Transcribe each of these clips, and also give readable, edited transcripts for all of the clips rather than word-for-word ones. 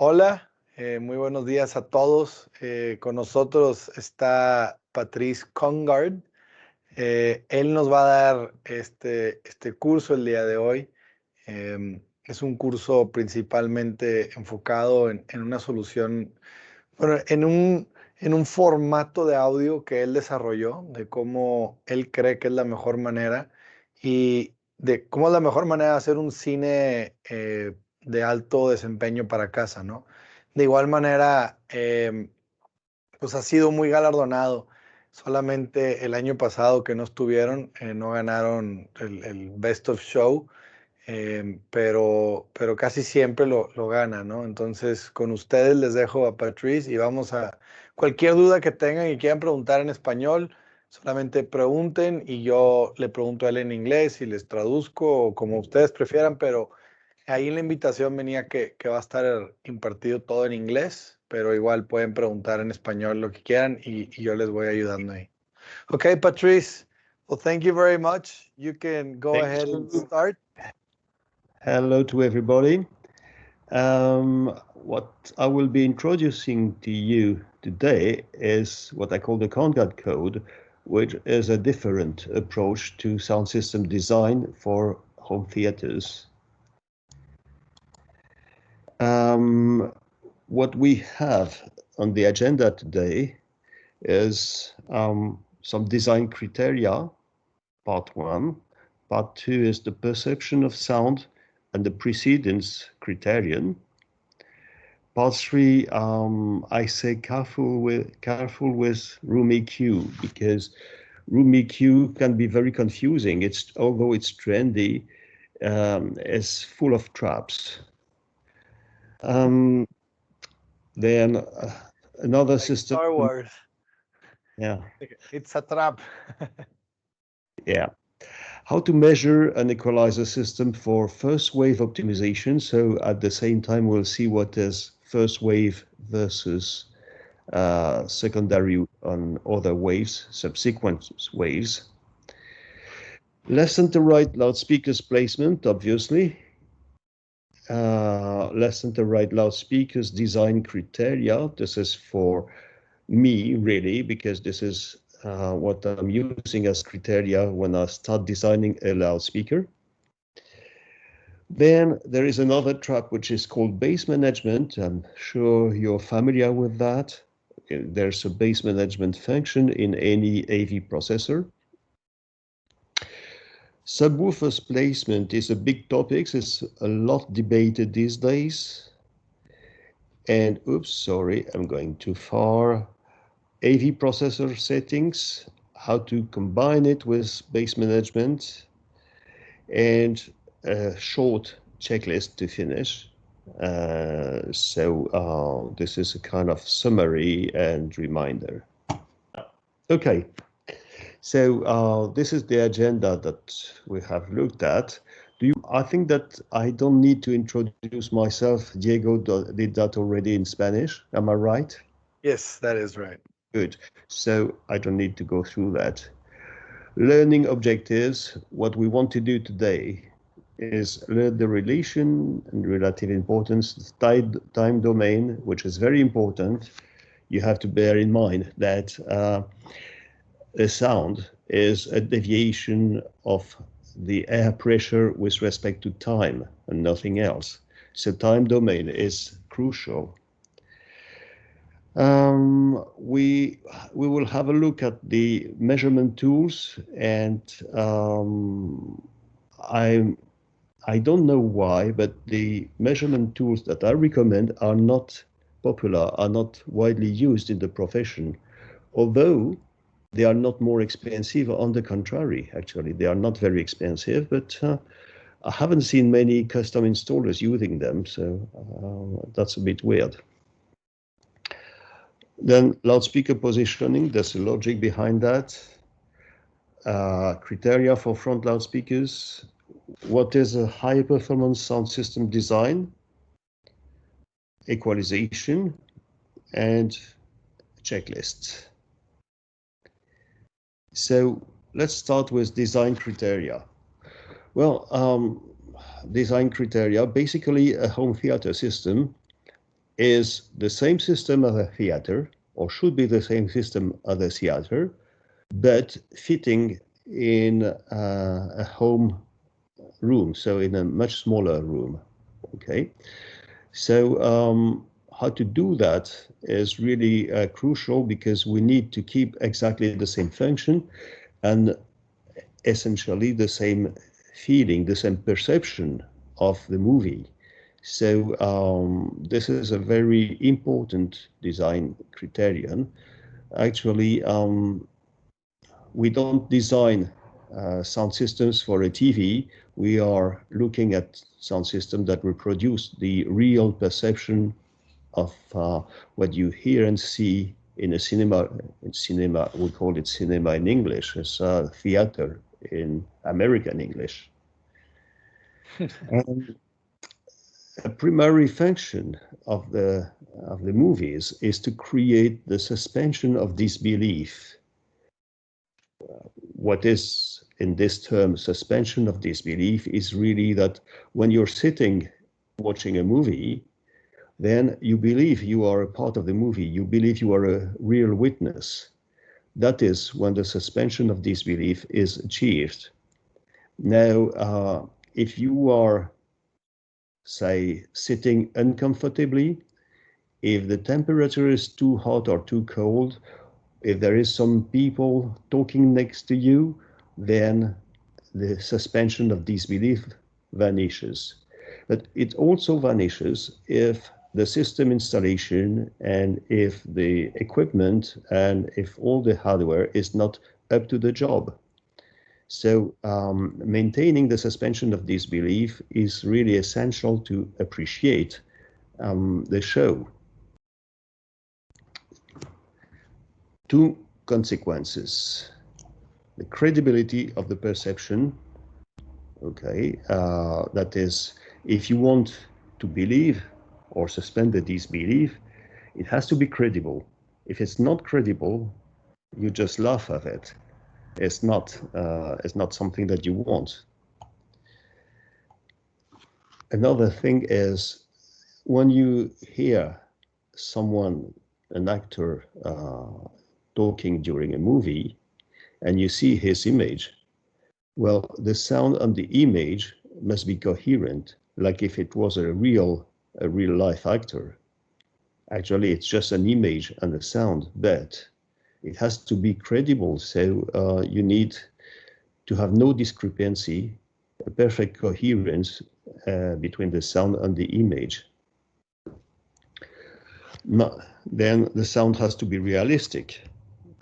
Hola, muy buenos días a todos. Con nosotros está Patrice Congard. Él nos va a dar este curso el día de hoy. Es un curso principalmente enfocado en una solución, bueno, en un formato de audio que él desarrolló, de cómo él cree que es la mejor manera y de cómo es la mejor manera de hacer un cine de alto desempeño para casa, ¿no? De igual manera, pues ha sido muy galardonado. Solamente el año pasado que no estuvieron, no ganaron el Best of Show, pero casi siempre lo gana, ¿no? Entonces, con ustedes les dejo a Patrice y vamos a cualquier duda que tengan y quieran preguntar en español, solamente pregunten y yo le pregunto a él en inglés y les traduzco o como ustedes prefieran, pero ahí en la invitación venía que va a estar impartido todo en inglés, pero igual pueden preguntar en español lo que quieran y yo les voy ayudando ahí. Okay, Patrice. Well, thank you very much. You can go Thank ahead you. and start. Hello to everybody. What I will be introducing to you today is what I call the Congard Code, which is a different approach to sound system design for home theaters. What we have on the agenda today is some design criteria, part 1. Part 2 is the perception of sound and the precedence criterion. Part 3, I say careful with room EQ, because room EQ can be very confusing. Although it's trendy, it's full of traps. Then another Like system. Star Wars. Yeah. It's a trap. Yeah. How to measure an equalizer system for first wave optimization. So at the same time, we'll see what is first wave versus secondary on other waves, subsequent waves. Left center right loudspeakers placement, obviously. Left center right loudspeakers design criteria. This is for me, really, because this is what I'm using as criteria when I start designing a loudspeaker. Then there is another trap which is called bass management. I'm sure you're familiar with that. There's a bass management function in any AV processor. Subwoofers placement is a big topic. It's a lot debated these days. And oops, sorry, I'm going too far. AV processor settings, how to combine it with bass management, and a short checklist to finish. So this is a kind of summary and reminder. Okay, so this is the agenda that we have looked at. I think that I don't need to introduce myself. Diego did that already in Spanish. Am I right? Yes, that is right. Good. So I don't need to go through that. Learning objectives. What we want to do today is learn the relation and relative importance, time domain, which is very important. You have to bear in mind that a sound is a deviation of the air pressure with respect to time and nothing else. So time domain is crucial. We will have a look at the measurement tools, and I don't know why, but the measurement tools that I recommend are not popular, are not widely used in the profession, although they are not more expensive. On the contrary, actually, they are not very expensive, but I haven't seen many custom installers using them, so that's a bit weird. Then loudspeaker positioning, there's a logic behind that. Criteria for front loudspeakers. What is a high performance sound system design? Equalization and checklist. So let's start with design criteria. Well, design criteria, basically a home theater system is the same system as a theater, or should be the same system as a theater, but fitting in a home room, so in a much smaller room. Okay, so how to do that is really crucial, because we need to keep exactly the same function and essentially the same feeling, the same perception of the movie. So this is a very important design criterion. Actually, we don't design sound systems for a TV. We are looking at sound systems that reproduce the real perception of what you hear and see in a cinema. In cinema, we call it cinema in English. It's theater in American English. A primary function of the movies is to create the suspension of disbelief. What is in this term suspension of disbelief is really that when you're sitting watching a movie, then you believe you are a part of the movie. You believe you are a real witness. That is when the suspension of disbelief is achieved. Now, if you are, say, sitting uncomfortably, if the temperature is too hot or too cold, if there is some people talking next to you, then the suspension of disbelief vanishes. But it also vanishes if the system installation and if the equipment and if all the hardware is not up to the job. So maintaining the suspension of disbelief is really essential to appreciate the show. Two consequences: the credibility of the perception. Okay, that is, if you want to believe or suspend the disbelief, it has to be credible. If it's not credible, you just laugh at it. It's not something that you want. Another thing is, when you hear someone, an actor, talking during a movie, and you see his image, well, the sound and the image must be coherent, like if it was a real life actor. Actually, it's just an image and a sound, but it has to be credible. So you need to have no discrepancy, a perfect coherence between the sound and the image. Then the sound has to be realistic.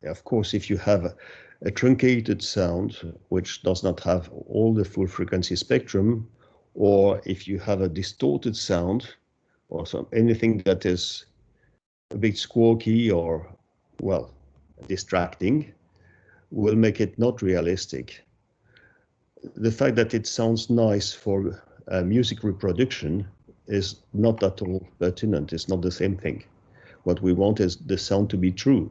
Of course, if you have a truncated sound which does not have all the full frequency spectrum, or if you have a distorted sound, or anything that is a bit squawky or, well, distracting, will make it not realistic. The fact that it sounds nice for music reproduction is not at all pertinent. It's not the same thing. What we want is the sound to be true.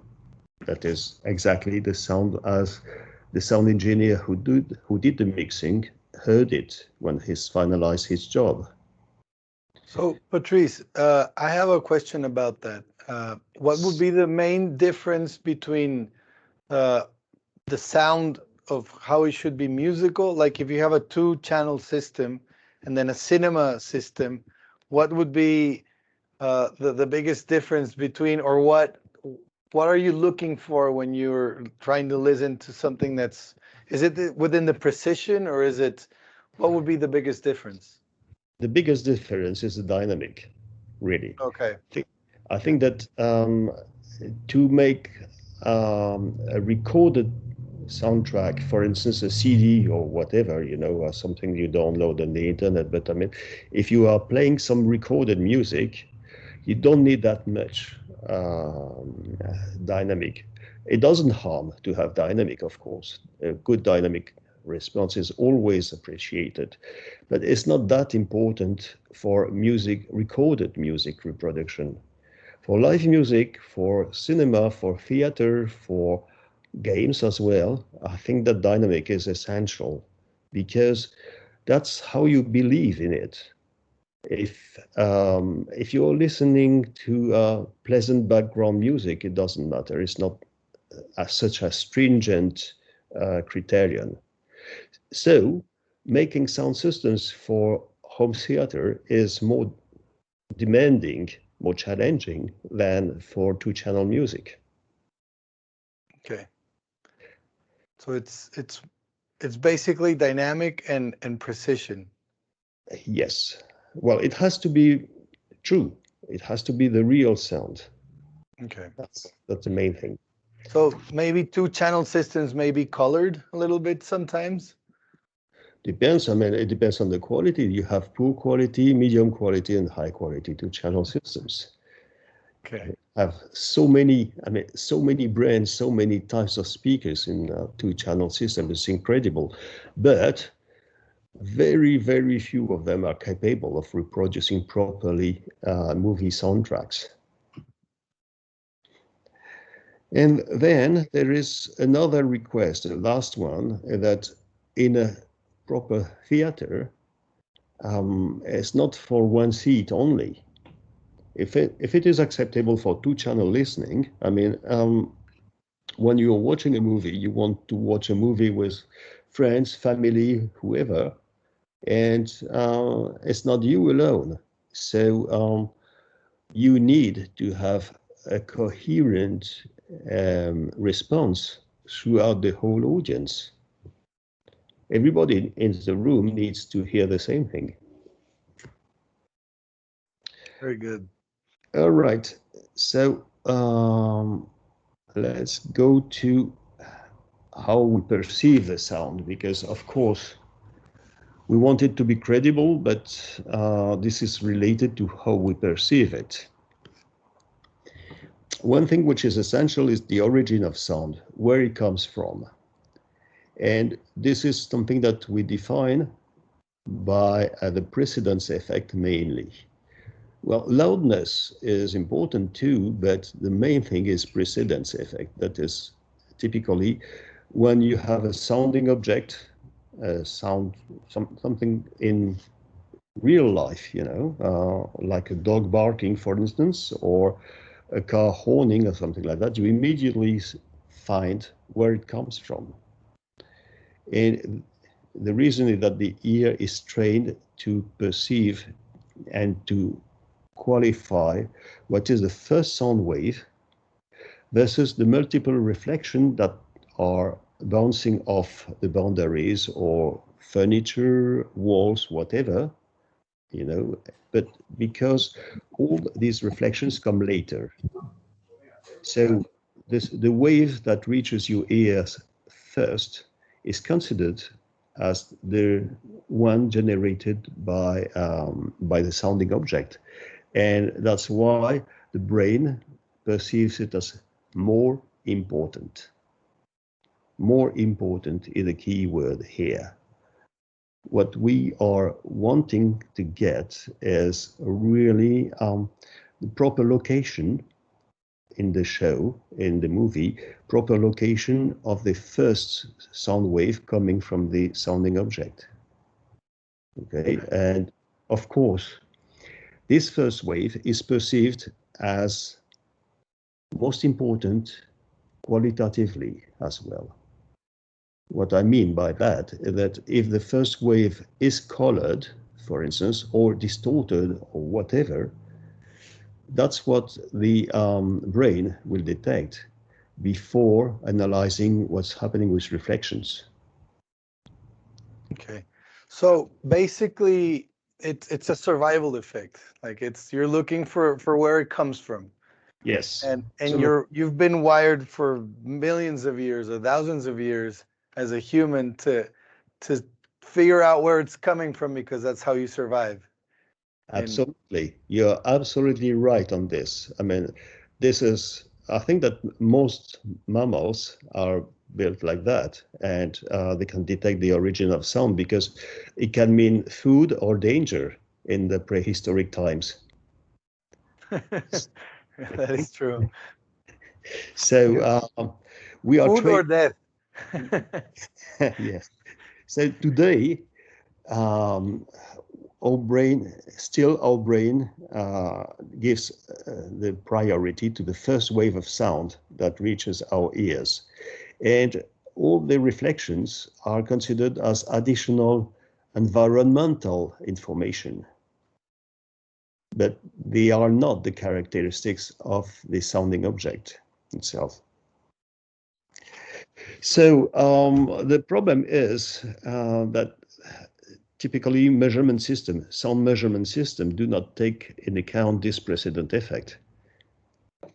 That is exactly the sound as the sound engineer who did the mixing heard it when he's finalized his job. So, Patrice, I have a question about that. What would be the main difference between the sound of how it should be musical? Like if you have a 2-channel system and then a cinema system, what would be the biggest difference between, or what are you looking for when you're trying to listen to something that's, is it within the precision, or is it, what would be the biggest difference? The biggest difference is the dynamic, really. Okay. I think that to make a recorded soundtrack, for instance, a CD or whatever, or something you download on the internet, but I mean, if you are playing some recorded music, you don't need that much dynamic. It doesn't harm to have dynamic, of course. A good dynamic response is always appreciated, but it's not that important for recorded music reproduction. For live music, for cinema, for theater, for games as well, I think that dynamic is essential, because that's how you believe in it. If you're listening to pleasant background music, it doesn't matter. It's not such a stringent criterion. So making sound systems for home theater is more demanding, more challenging than for two-channel music. Okay. So it's basically dynamic and precision. Yes. Well, it has to be true. It has to be the real sound. Okay. That's the main thing. So maybe two-channel systems may be colored a little bit sometimes. Depends. I mean, it depends on the quality. You have poor quality, medium quality, and high quality two-channel systems. Okay. Have so many, so many brands, so many types of speakers in two-channel system. It's incredible, but very, very few of them are capable of reproducing properly movie soundtracks. And then there is another request, the last one, that in a proper theater, it's not for one seat only. If it is acceptable for two-channel listening, I mean, when you're watching a movie, you want to watch a movie with friends, family, whoever, and it's not you alone. So you need to have a coherent response throughout the whole audience. Everybody in the room needs to hear the same thing. Very good. All right, so let's go to how we perceive the sound, because of course we want it to be credible, but this is related to how we perceive it. One thing which is essential is the origin of sound, where it comes from. And this is something that we define by the precedence effect mainly. Well, loudness is important too, but the main thing is precedence effect. That is typically when you have a sounding object, something in real life, like a dog barking, for instance, or a car horning or something like that, you immediately find where it comes from. And the reason is that the ear is trained to perceive and to qualify what is the first sound wave versus the multiple reflections that are bouncing off the boundaries or furniture, walls, whatever, but because all these reflections come later. So the wave that reaches your ears first is considered as the one generated by the sounding object. And that's why the brain perceives it as more important. More important is the key word here. What we are wanting to get is really the proper location in the show, in the movie, proper location of the first sound wave coming from the sounding object. Okay, and of course, this first wave is perceived as most important qualitatively as well. What I mean by that is that if the first wave is colored, for instance, or distorted or whatever, that's what the brain will detect before analyzing what's happening with reflections. Okay. So basically it's a survival effect. Like you're looking for where it comes from. Yes. And So, you've been wired for millions of years or thousands of years as a human to figure out where it's coming from, because that's how you survive. absolutely. You're absolutely right on this. I mean, I think that most mammals are built like that, and they can detect the origin of sound because it can mean food or danger in the prehistoric times. That is true. So we are Food or death. yes. So today, um, our brain gives the priority to the first wave of sound that reaches our ears. And all the reflections are considered as additional environmental information, but they are not the characteristics of the sounding object itself. So the problem is that typically sound measurement system do not take into account this precedent effect.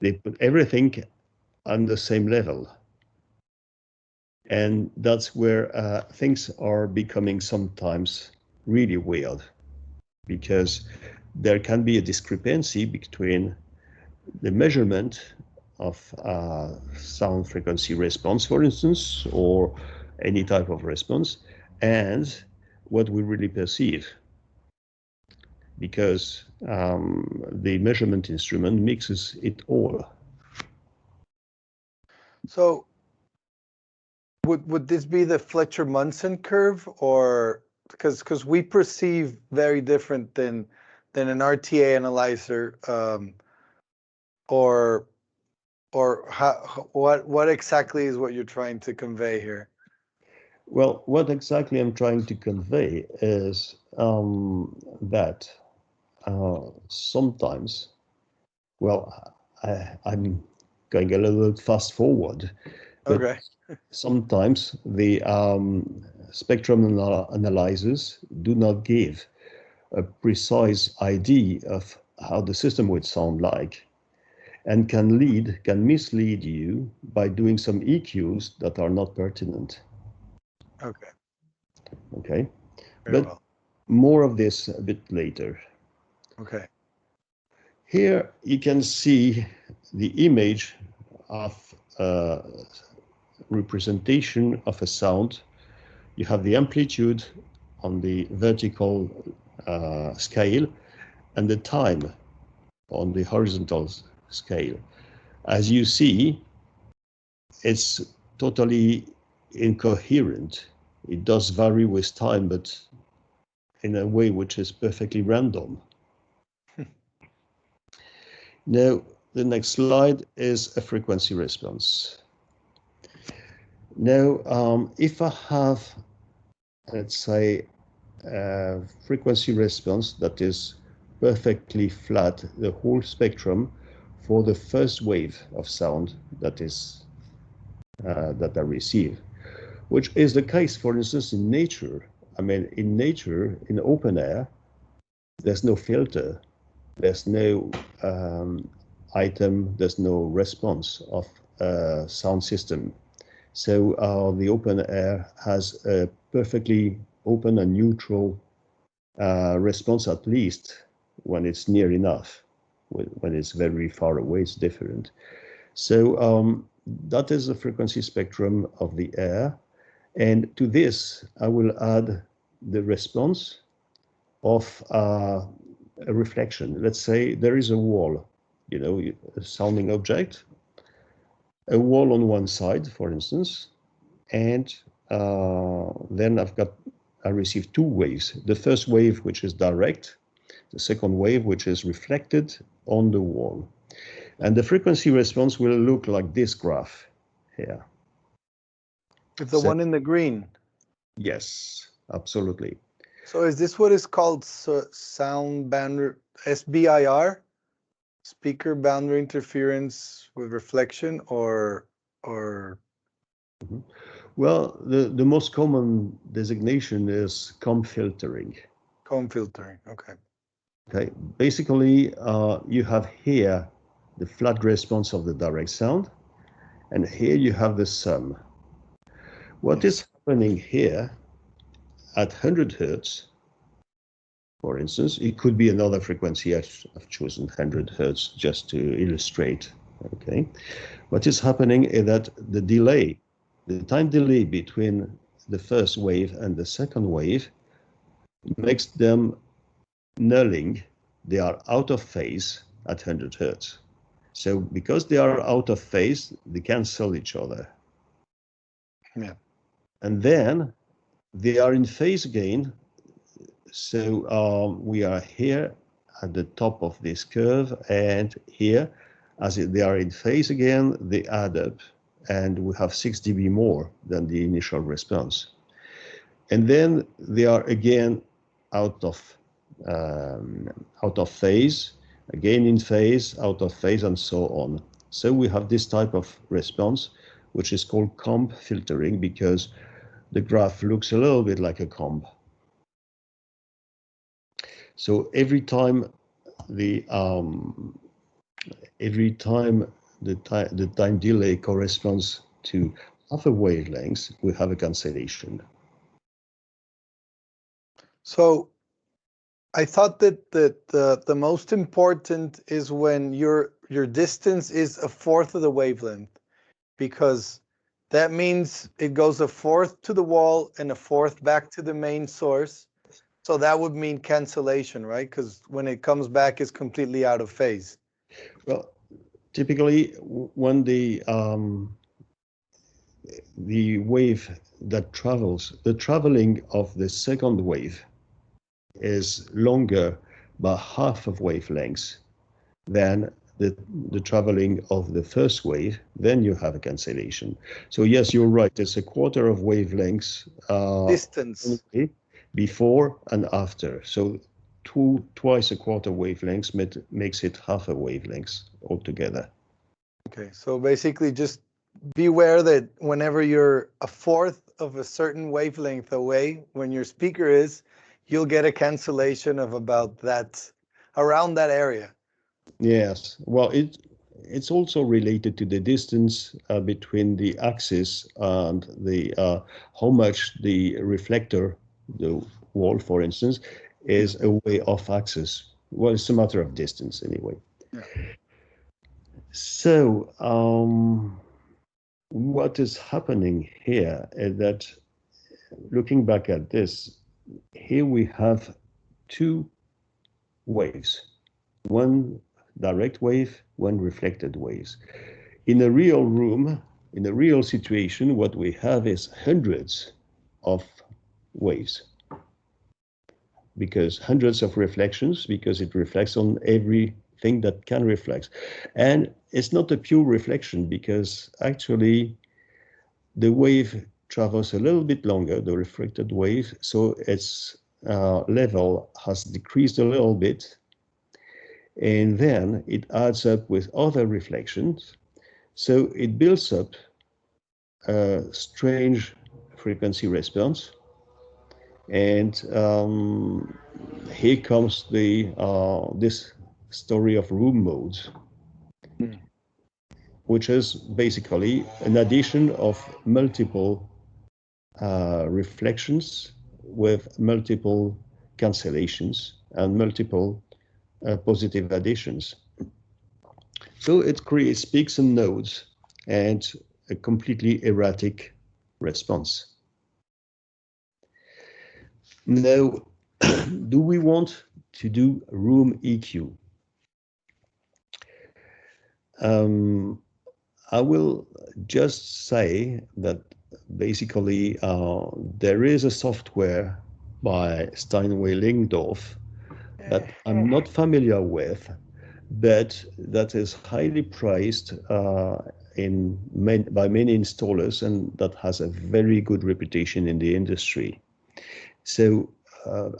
They put everything on the same level. And that's where things are becoming sometimes really weird, because there can be a discrepancy between the measurement of sound frequency response, for instance, or any type of response, and what we really perceive, because the measurement instrument mixes it all. So would this be the Fletcher-Munson curve, or because we perceive very different than an RTA analyzer, or what exactly is what you're trying to convey here? Well, what exactly I'm trying to convey is that sometimes, well, I'm going a little fast forward, but okay. Sometimes the spectrum analyzers do not give a precise idea of how the system would sound like, and can mislead you by doing some EQs that are not pertinent. Okay. Okay. Very but well. More of this a bit later. Okay. Here you can see the image of representation of a sound. You have the amplitude on the vertical scale and the time on the horizontal scale. As you see, it's totally incoherent. It does vary with time, but in a way which is perfectly random. Now, the next slide is a frequency response. Now, if I have, let's say, a frequency response that is perfectly flat, the whole spectrum for the first wave of sound that is that I receive, which is the case, for instance, in nature. I mean, in nature, in open air, there's no filter, there's no item, there's no response of a sound system. So the open air has a perfectly open and neutral response, at least when it's near enough. When it's very far away, it's different. So that is the frequency spectrum of the air. And to this, I will add the response of a reflection. Let's say there is a wall, a sounding object, a wall on one side, for instance, and then I receive two waves. The first wave, which is direct, the second wave, which is reflected on the wall. And the frequency response will look like this graph here. It's the one in the green. Yes, absolutely. So is this what is called sound boundary, SBIR? Speaker boundary interference with reflection, or? Mm-hmm. Well, the most common designation is comb filtering. Comb filtering, okay. Okay, basically, you have here the flat response of the direct sound, and here you have the sum. What is happening here at 100 Hertz, for instance, it could be another frequency. I've chosen 100 Hertz just to illustrate. Okay, what is happening is that the time delay between the first wave and the second wave makes them nulling. They are out of phase at 100 Hertz. So because they are out of phase, they cancel each other. Yeah. And then they are in phase again we are here at the top of this curve, and here, as they are in phase again, they add up, and we have 6 dB more than the initial response. And then they are again out of phase, again in phase, out of phase, and so on. So we have this type of response, which is called comb filtering, because the graph looks a little bit like a comb. So every time the time delay corresponds to half a wavelength, we have a cancellation. So I thought that the most important is when your distance is a fourth of the wavelength, because that means it goes a fourth to the wall and a fourth back to the main source. So that would mean cancellation, right? Because when it comes back, it's completely out of phase. Well, typically when the wave that travels, the traveling of the second wave is longer by half of wavelengths than the traveling of the first wave, then you have a cancellation. So yes, you're right, it's a quarter of wavelengths Distance before and after. So twice a quarter wavelengths makes it half a wavelength altogether. Okay, so basically just beware that whenever you're a fourth of a certain wavelength away, when your speaker is, you'll get a cancellation of about that, around that area. Yes, well, it's also related to the distance between the axis and the how much the reflector, the wall, for instance, is away off axis. Well, it's a matter of distance anyway. Yeah. So what is happening here is that, looking back at this, here we have two waves, one direct wave, one reflected waves. In a real room, in a real situation, what we have is hundreds of waves, because hundreds of reflections, because it reflects on everything that can reflect. And it's not a pure reflection, because actually the wave travels a little bit longer, the reflected wave, so its level has decreased a little bit, and then it adds up with other reflections, so it builds up a strange frequency response. And here comes this story of room modes, which is basically an addition of multiple reflections with multiple cancellations and multiple positive additions. So it creates peaks and nodes and a completely erratic response. Now, do we want to do room EQ? I will just say that basically there is a software by Steinway-Lingdorf that I'm not familiar with, but that is highly praised by many installers, and that has a very good reputation in the industry. So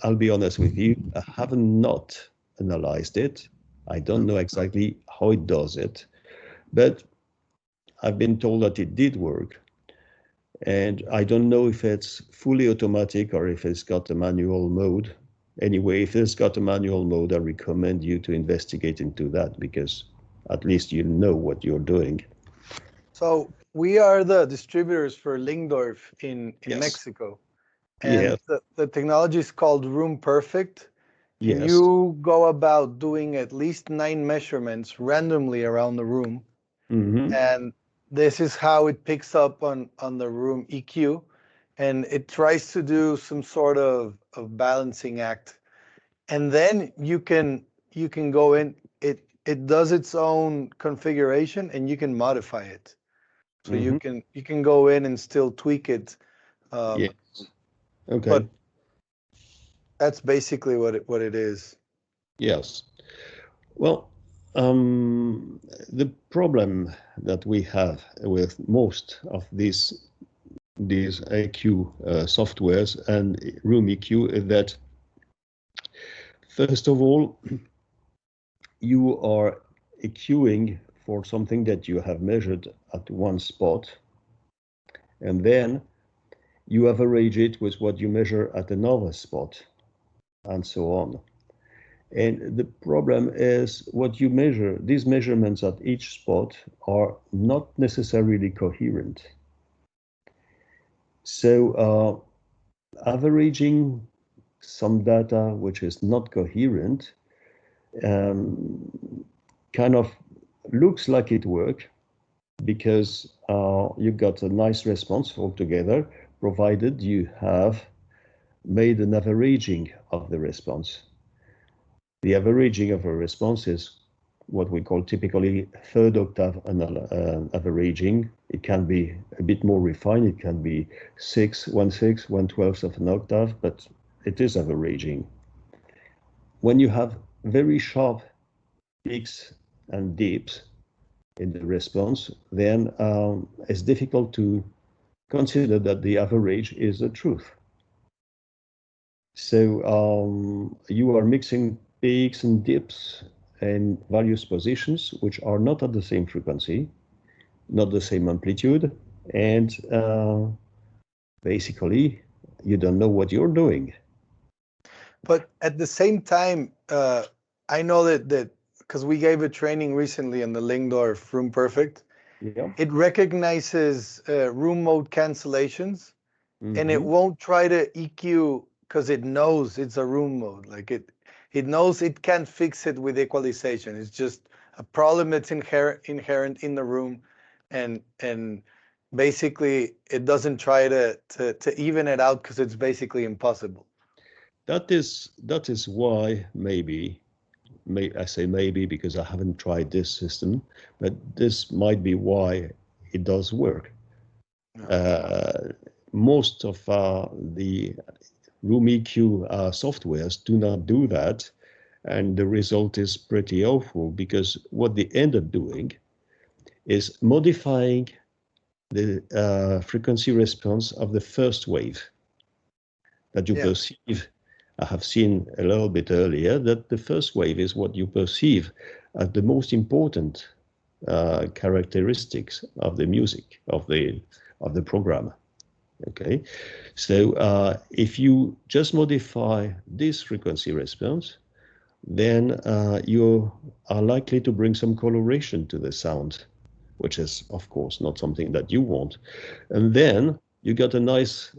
I'll be honest with you, I haven't not analyzed it. I don't know exactly how it does it, but I've been told that it did work. And I don't know if it's fully automatic or if it's got a manual mode. Anyway, if it's got a manual mode, I recommend you to investigate into that, because at least you know what you're doing. So we are the distributors for Lingdorf in Yes. Mexico. And yes. the technology is called Room Perfect. Yes. And you go about doing at least 9 measurements randomly around the room. Mm-hmm. And this is how it picks up on the room EQ. And it tries to do some sort of balancing act. And then you can go in, it does its own configuration, and you can modify it. So Mm-hmm. you can go in and still tweak it. Yes. Okay. But That's basically what it is. Yes. Well, the problem that we have with most of these EQ softwares and room EQ is that, first of all, you are EQing for something that you have measured at one spot, and then you average it with what you measure at another spot, and so on. And the problem is what you measure, these measurements at each spot are not necessarily coherent. So averaging some data which is not coherent kind of looks like it works because you got a nice response altogether, provided you have made an averaging of the response. The averaging of a response is what we call typically third octave averaging. It can be a bit more refined. It can be 1/12 of an octave, but it is averaging. When you have very sharp peaks and dips in the response, then it's difficult to consider that the average is the truth. So you are mixing peaks and dips and various positions which are not at the same frequency, not the same amplitude, and basically you don't know what you're doing. But at the same time, I know that because we gave a training recently in the Lingdorf Room Perfect, Yeah. it recognizes room mode cancellations, and it won't try to EQ because it knows it's a room mode. Like it knows it can't fix it with equalization. It's just a problem that's inherent in the room, and basically it doesn't try to even it out because it's basically impossible. That is why I say maybe because I haven't tried this system, but this might be why it does work. Most of the room EQ softwares do not do that, and the result is pretty awful because what they end up doing is modifying the frequency response of the first wave that you perceive. I have seen a little bit earlier that the first wave is what you perceive as the most important characteristics of the music of the program. Okay, so if you just modify this frequency response, then you are likely to bring some coloration to the sound, which is of course not something that you want. And then you got a nice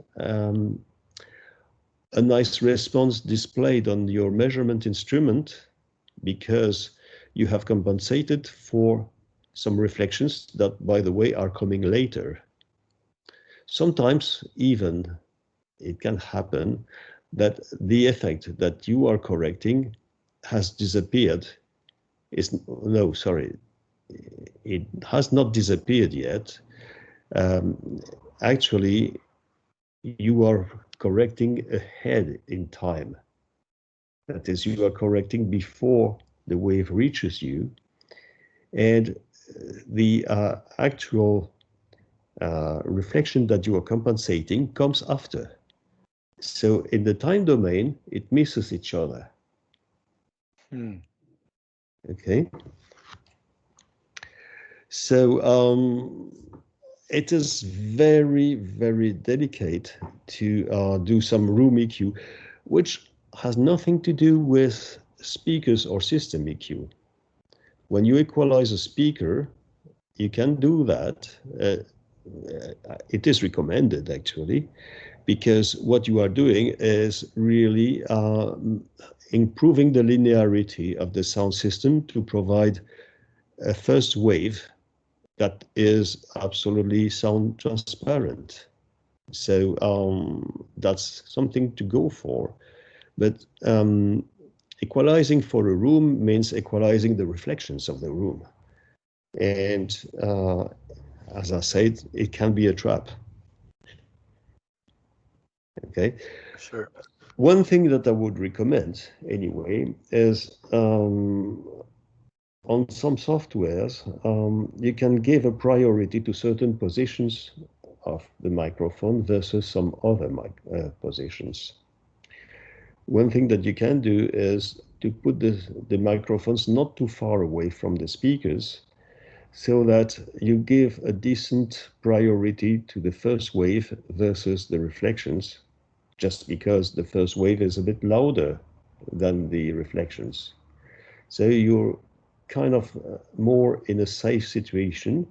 response displayed on your measurement instrument because you have compensated for some reflections that, by the way, are coming later. Sometimes even it can happen that the effect that you are correcting has disappeared. It has not disappeared yet. Actually, you are correcting ahead in time. That is, you are correcting before the wave reaches you, and the actual reflection that you are compensating comes after. So in the time domain, it misses each other. Okay. So it is very, very delicate to do some room EQ, which has nothing to do with speakers or system EQ. When you equalize a speaker, you can do that. It is recommended, actually, because what you are doing is really improving the linearity of the sound system to provide a first wave that is absolutely sound transparent. So that's something to go for. But equalizing for a room means equalizing the reflections of the room. And as I said, it can be a trap. Okay. Sure. One thing that I would recommend anyway is on some softwares, you can give a priority to certain positions of the microphone versus some other positions. One thing that you can do is to put the microphones not too far away from the speakers, so that you give a decent priority to the first wave versus the reflections, just because the first wave is a bit louder than the reflections. So you're kind of more in a safe situation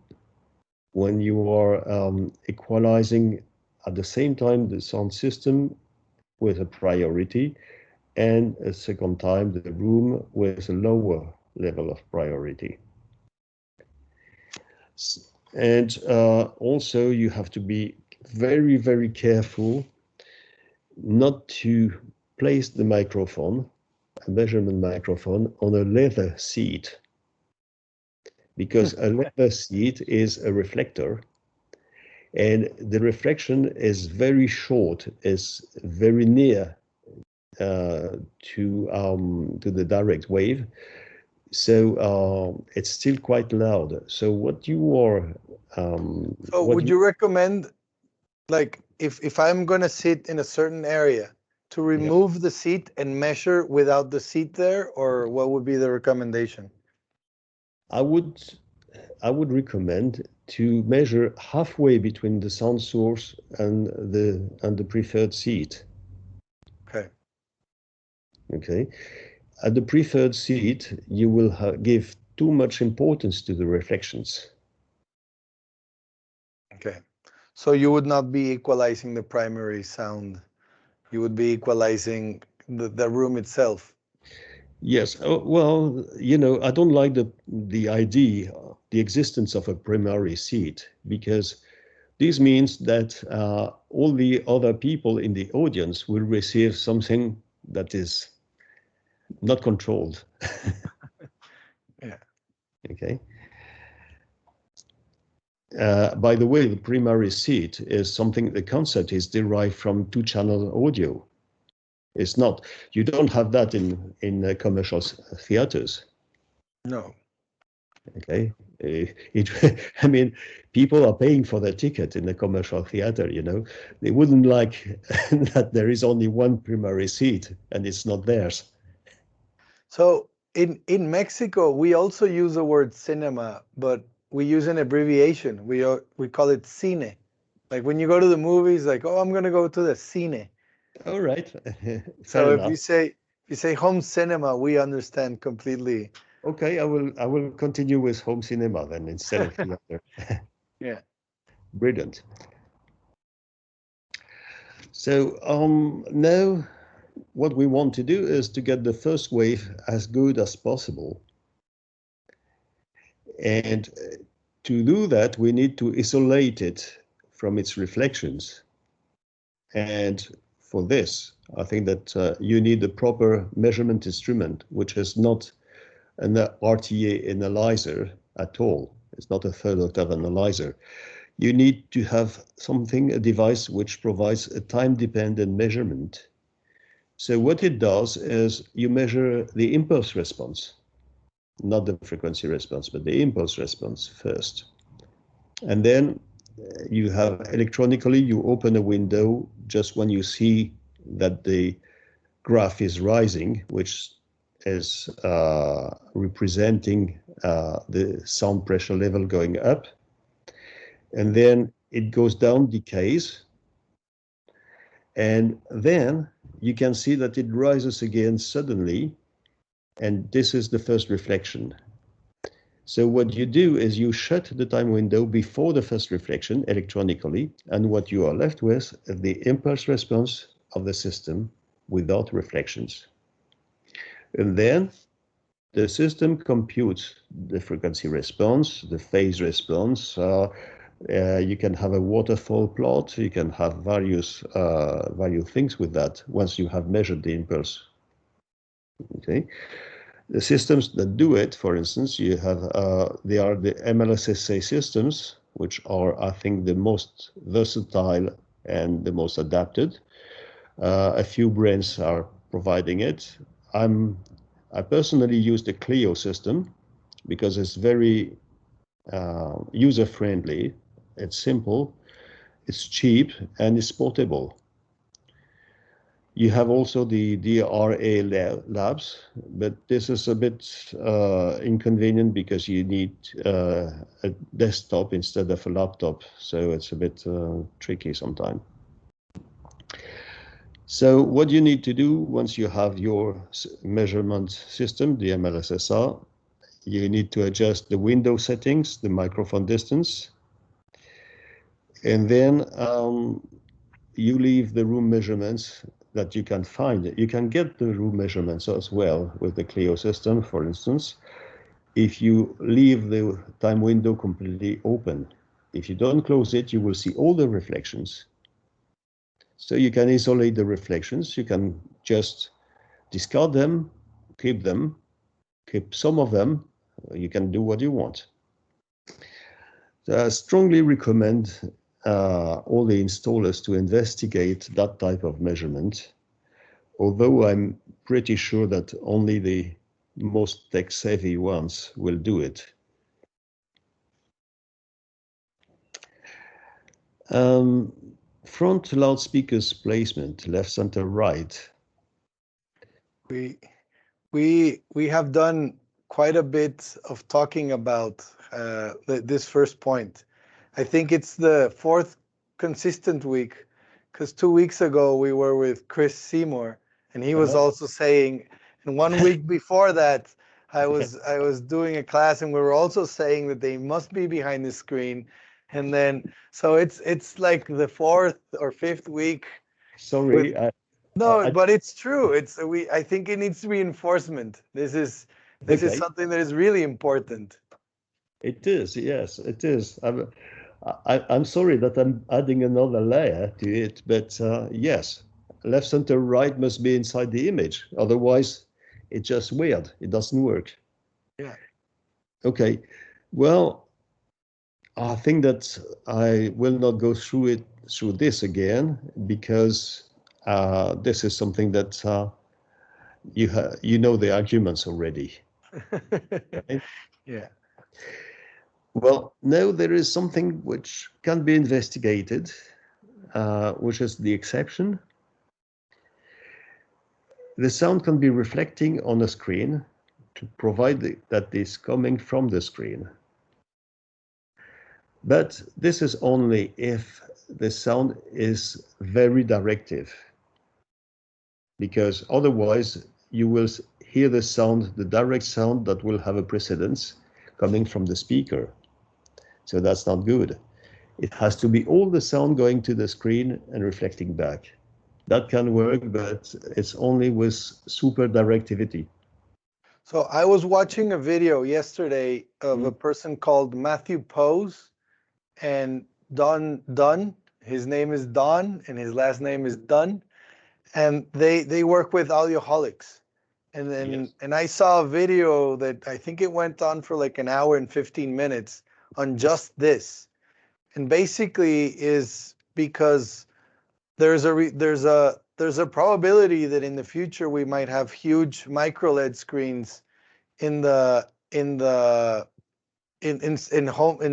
when you are equalizing at the same time the sound system with a priority, and a second time the room with a lower level of priority. And also you have to be very, very careful not to place the microphone, a measurement microphone, on a leather seat, because a leather seat is a reflector, and the reflection is very short, is very near to the direct wave, so it's still quite loud. So what you are so would you recommend, like, if I'm going to sit in a certain area, to remove the seat and measure without the seat there, or what would be the recommendation? I would recommend to measure halfway between the sound source and the preferred seat. Okay. At the preferred seat, you will give too much importance to the reflections. Okay. So you would not be equalizing the primary sound. You would be equalizing the room itself. Yes. Well, you know, I don't like the idea, the existence of a primary seat, because this means that all the other people in the audience will receive something that is not controlled. Yeah. Okay. By the way, the primary seat is something, the concept is derived from two-channel audio. It's not, you don't have that in commercial theaters. No. Okay. I mean, people are paying for their ticket in a commercial theater, you know. They wouldn't like that there is only one primary seat and it's not theirs. So in Mexico, we also use the word cinema, but we use an abbreviation. We call it cine. Like when you go to the movies, like, oh, I'm going to go to the cine. All right. So if you say home cinema, we understand completely. Okay, I will continue with home cinema then instead of theater. Yeah. Brilliant. So now what we want to do is to get the first wave as good as possible. And to do that, we need to isolate it from its reflections. And for this, I think that you need a proper measurement instrument, which is not an RTA analyzer at all. It's not a third octave analyzer. You need to have something, a device which provides a time-dependent measurement. So what it does is you measure the impulse response, not the frequency response, but the impulse response first. And then you have electronically, you open a window just when you see that the graph is rising, which is representing the sound pressure level going up. And then it goes down, decays. And then you can see that it rises again suddenly. And this is the first reflection. So what you do is you shut the time window before the first reflection electronically. And what you are left with is the impulse response of the system without reflections. And then the system computes the frequency response, the phase response. You can have a waterfall plot. You can have various things with that once you have measured the impulse. Okay. The systems that do it, for instance, you have they are the MLSSA systems, which are, I think, the most versatile and the most adapted. A few brands are providing it. I personally use the Clio system because it's very user-friendly. It's simple, it's cheap, and it's portable. You have also the DRA labs, but this is a bit inconvenient because you need a desktop instead of a laptop, so it's a bit tricky sometimes. So what you need to do once you have your measurement system, the MLSSR, you need to adjust the window settings, the microphone distance, and then you leave the room measurements that you can find. You can get the room measurements as well with the Clio system, for instance, if you leave the time window completely open. If you don't close it, you will see all the reflections. So you can isolate the reflections. You can just discard them, keep some of them. You can do what you want. So I strongly recommend all the installers to investigate that type of measurement, although I'm pretty sure that only the most tech-savvy ones will do it. Front loudspeakers placement, left, center, right. We have done quite a bit of talking about this first point. I think it's the fourth consistent week, because 2 weeks ago we were with Chris Seymour, and he was also saying, and 1 week before that, I was doing a class, and we were also saying that they must be behind the screen, and then so it's like the fourth or fifth week. Sorry. But it's true. I think it needs reinforcement. This is something that is really important. It is, yes, it is. I'm sorry that I'm adding another layer to it, but yes, left, center, right must be inside the image. Otherwise, it's just weird. It doesn't work. Yeah. Okay. Well, I think that I will not go through this again, because this is something that you know the arguments already. Right? Yeah. Well, now there is something which can be investigated, which is the exception. The sound can be reflecting on a screen to provide that is coming from the screen. But this is only if the sound is very directive, because otherwise you will hear the sound, the direct sound that will have a precedence coming from the speaker. So that's not good. It has to be all the sound going to the screen and reflecting back. That can work, but it's only with super directivity. So I was watching a video yesterday of a person called Matthew Pose and Dunn. His name is Don and his last name is Dunn. And they work with audioholics. And then Yes. and I saw a video that I think it went on for like an hour and 15 minutes on just this. And basically is because there's a probability that in the future we might have huge micro LED screens in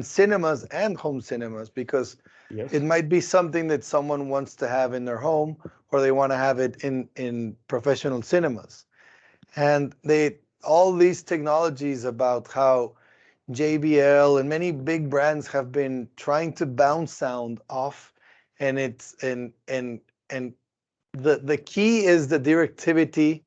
cinemas and home cinemas, because Yes. it might be something that someone wants to have in their home, or they want to have it in professional cinemas. And all these technologies about how JBL and many big brands have been trying to bounce sound off, and the key is the directivity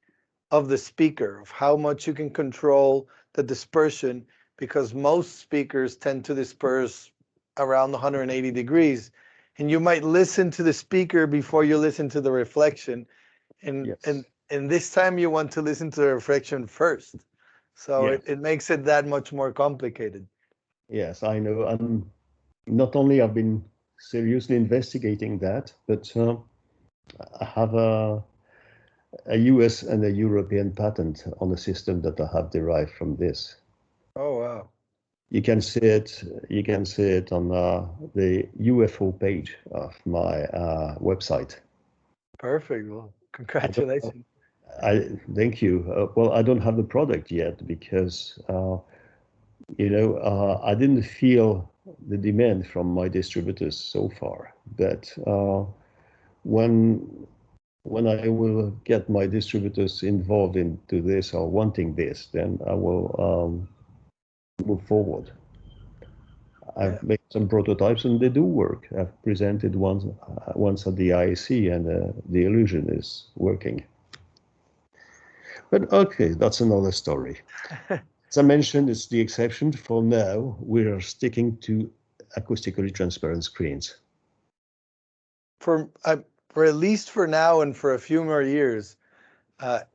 of the speaker, of how much you can control the dispersion, because most speakers tend to disperse around 180 degrees, and you might listen to the speaker before you listen to the reflection, and this time you want to listen to the reflection first. So it makes it that much more complicated. Yes, I know. And not only I've been seriously investigating that, but I have a US and a European patent on a system that I have derived from this. Oh, wow. You can see it on the UFO page of my website. Perfect. Well, congratulations. Thank you. Well, I don't have the product yet because I didn't feel the demand from my distributors so far. But when I will get my distributors involved into this or wanting this, then I will move forward. I've made some prototypes and they do work. I've presented once at the IAC and the illusion is working. But okay, that's another story. As I mentioned, it's the exception. For now, we are sticking to acoustically transparent screens. For at least for now and for a few more years,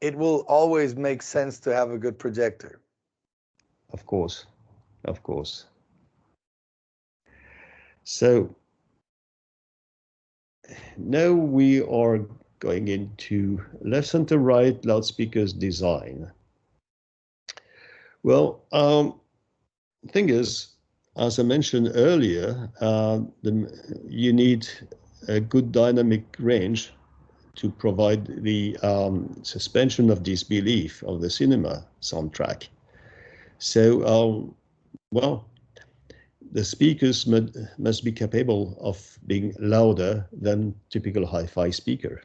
it will always make sense to have a good projector. Of course, of course. So now we are going into left, center, right loudspeakers design. Well, the thing is, as I mentioned earlier, you need a good dynamic range to provide the suspension of disbelief of the cinema soundtrack. So, well, the speakers must be capable of being louder than typical hi-fi speaker,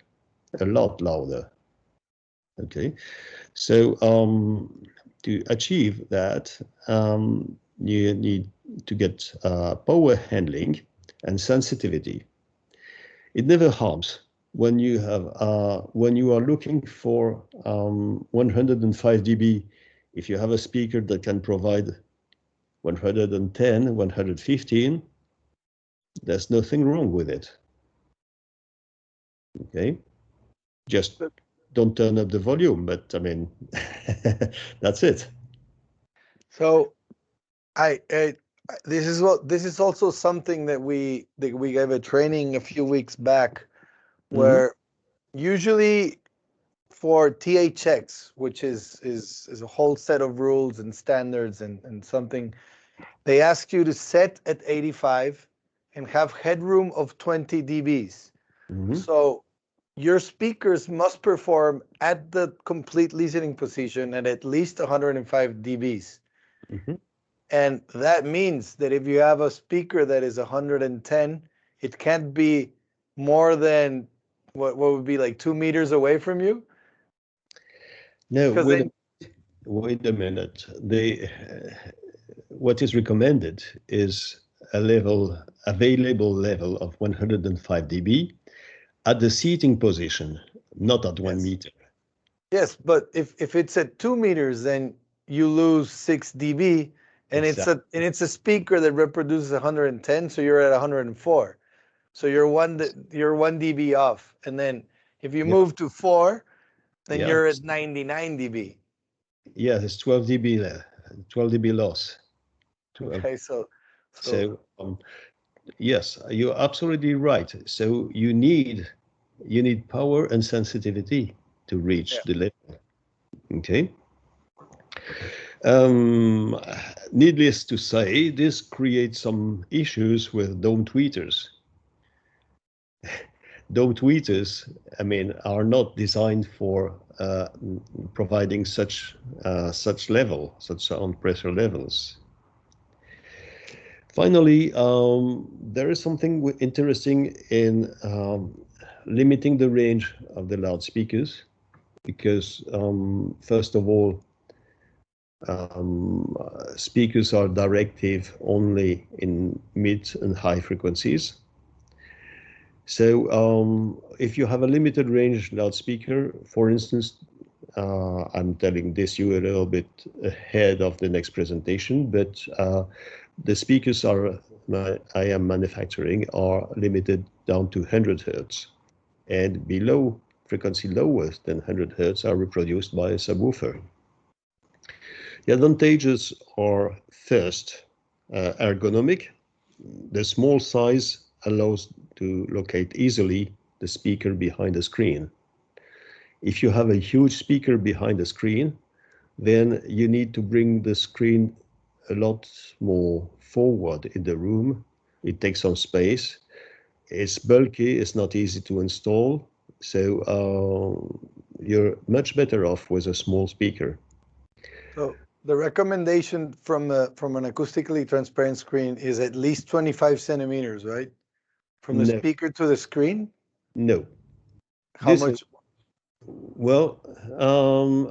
a lot louder. Okay, so to achieve that, you need to get power handling and sensitivity. It never harms when you are looking for 105 dB. If you have a speaker that can provide 110, 115, there's nothing wrong with it. Okay, just don't turn up the volume, but I mean, that's it. So, this is also something that we gave a training a few weeks back, where usually for THX, which is a whole set of rules and standards and something, they ask you to set at 85 and have headroom of 20 dBs. So your speakers must perform at the complete listening position at least 105 dBs. And that means that if you have a speaker that is 110, it can't be more than what would be like 2 meters away from you. No, wait a minute. What is recommended is a available level of 105 dB at the seating position, not at 1 meter. Yes, but if it's at 2 meters, then you lose 6 dB, and exactly. it's a speaker that reproduces 110, so you're at 104. So you're 1 dB off, and then if you move to 4, then you're at 99 dB. Yeah, there's 12 dB there, 12 dB loss. Okay, so yes, you're absolutely right. So you need power and sensitivity to reach the level. Okay. Needless to say, this creates some issues with dome tweeters. Dome tweeters, I mean, are not designed for providing such sound pressure levels. Finally, there is something interesting in limiting the range of the loudspeakers, because first of all, speakers are directive only in mid and high frequencies. So if you have a limited range loudspeaker, for instance, I'm telling you a little bit ahead of the next presentation, but the speakers I am manufacturing are limited down to 100 Hertz, and below frequency lower than 100 Hertz are reproduced by a subwoofer. The advantages are first, ergonomic. The small size allows to locate easily the speaker behind the screen. If you have a huge speaker behind the screen, then you need to bring the screen a lot more forward in the room. It takes some space. It's bulky, it's not easy to install. So you're much better off with a small speaker. So the recommendation from an acoustically transparent screen is at least 25 centimeters, right? From the speaker to the screen? No. How much? Well,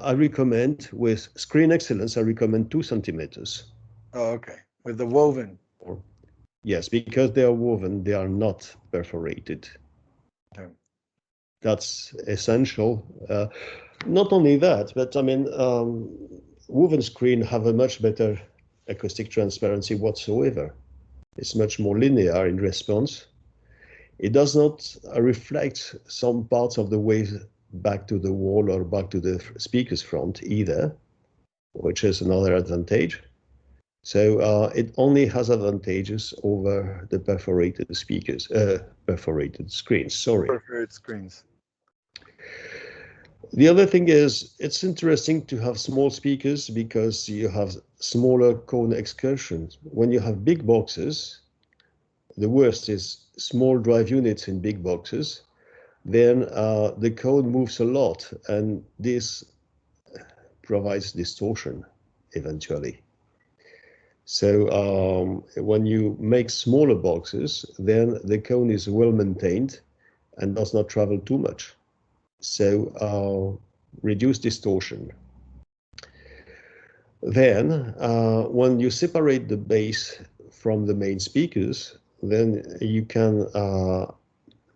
I recommend with screen excellence, I recommend 2 centimeters. Oh, okay. With the woven. Yes, because they are woven, they are not perforated. Okay. That's essential. Not only that, but I mean, woven screen have a much better acoustic transparency whatsoever. It's much more linear in response. It does not reflect some parts of the wave back to the wall or back to the speaker's front either, which is another advantage. So it only has advantages over the perforated speakers, perforated screens, sorry. Perforated screens. The other thing is, it's interesting to have small speakers because you have smaller cone excursions. When you have big boxes, the worst is small drive units in big boxes, then the cone moves a lot, and this provides distortion eventually. So when you make smaller boxes, then the cone is well maintained and does not travel too much. So reduce distortion. Then when you separate the bass from the main speakers, then you can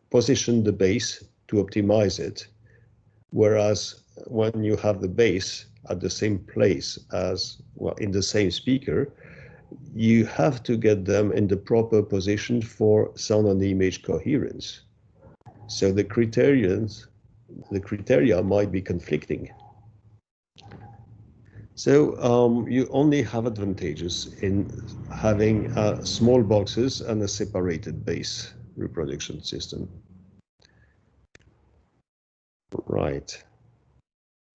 position the bass to optimize it. Whereas when you have the bass at the same place as, well, in the same speaker, you have to get them in the proper position for sound and image coherence. So the criteria might be conflicting. So you only have advantages in having small boxes and a separated bass reproduction system. Right.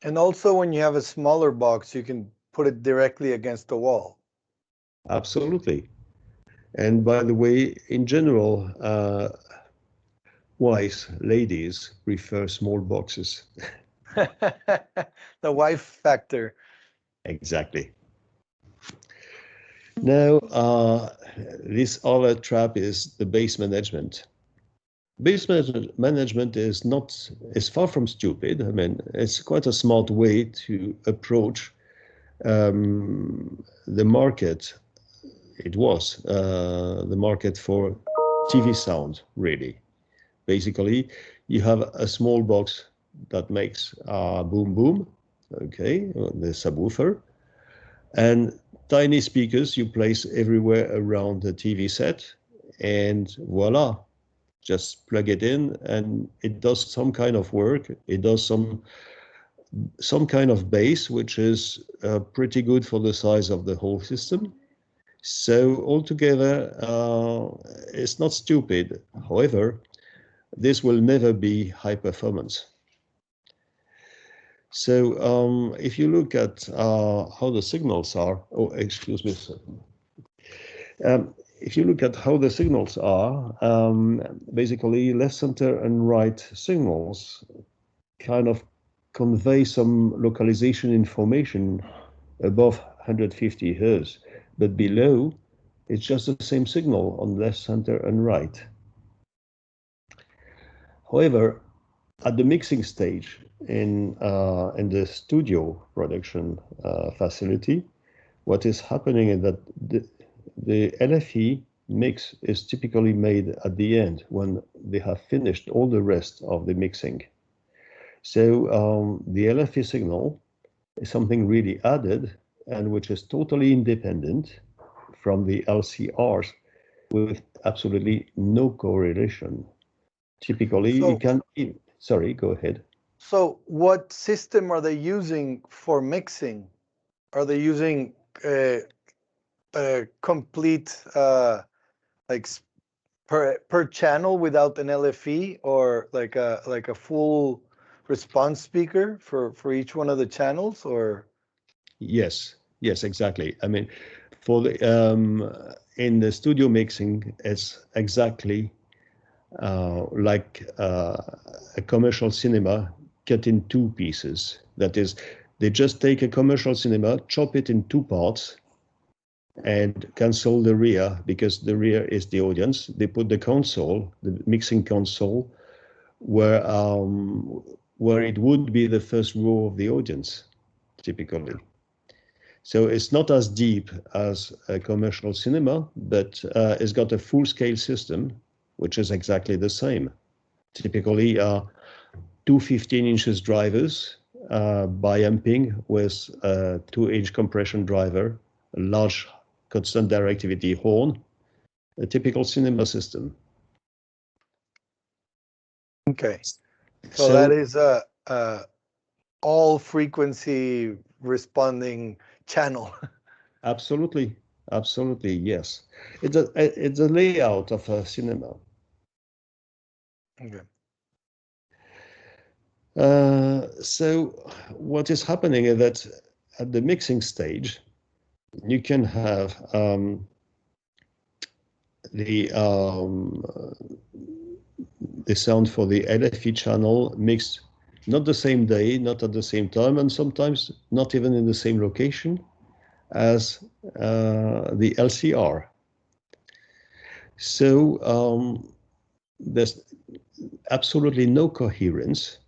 And also when you have a smaller box, you can put it directly against the wall. Absolutely. And by the way, in general, ladies prefer small boxes. The wife factor. Exactly. Now, this other trap is the bass management. Bass management is far from stupid. I mean, it's quite a smart way to approach the market. It was the market for TV sound, really. Basically, you have a small box that makes boom boom, okay, the subwoofer, and tiny speakers you place everywhere around the TV set, and voila, just plug it in and it does some kind of work. It does some kind of bass, which is pretty good for the size of the whole system. So altogether, it's not stupid. However, this will never be high performance. So if you look at how the signals are, if you look at how the signals are, basically left, center, and right signals kind of convey some localization information above 150 Hz, but below, it's just the same signal on left, center, and right. However, at the mixing stage in the studio production facility, what is happening is that the LFE mix is typically made at the end when they have finished all the rest of the mixing. So the LFE signal is something really added and which is totally independent from the LCRs with absolutely no correlation. Typically, you can... Sorry, go ahead. So what system are they using for mixing? Are they using a complete like per channel without an LFE, or like a full response speaker for each one of the channels, or? Yes, exactly. I mean, for the in the studio mixing, it's exactly like a commercial cinema cut in two pieces. That is, they just take a commercial cinema, chop it in two parts, and cancel the rear, because the rear is the audience. They put the console, the mixing console, where it would be the first row of the audience, typically. So it's not as deep as a commercial cinema, but it's got a full-scale system, which is exactly the same. Typically, two 15-inch drivers bi-amping with a 2-inch compression driver, a large constant directivity horn, a typical cinema system. Okay, so that is a all frequency responding channel. Absolutely, absolutely, yes. It's a layout of a cinema. Okay. So what is happening is that at the mixing stage, you can have the sound for the LFE channel mixed not the same day, not at the same time, and sometimes not even in the same location as the LCR. So there's absolutely no coherence.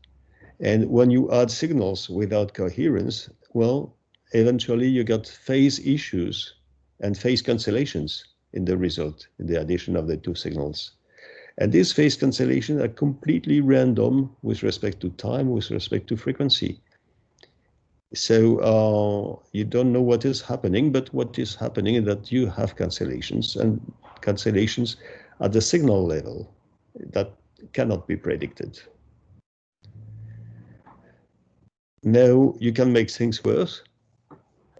And when you add signals without coherence, well, eventually you got phase issues and phase cancellations in the result, in the addition of the two signals. And these phase cancellations are completely random with respect to time, with respect to frequency. So you don't know what is happening, but what is happening is that you have cancellations, and cancellations at the signal level that cannot be predicted. Now you can make things worse,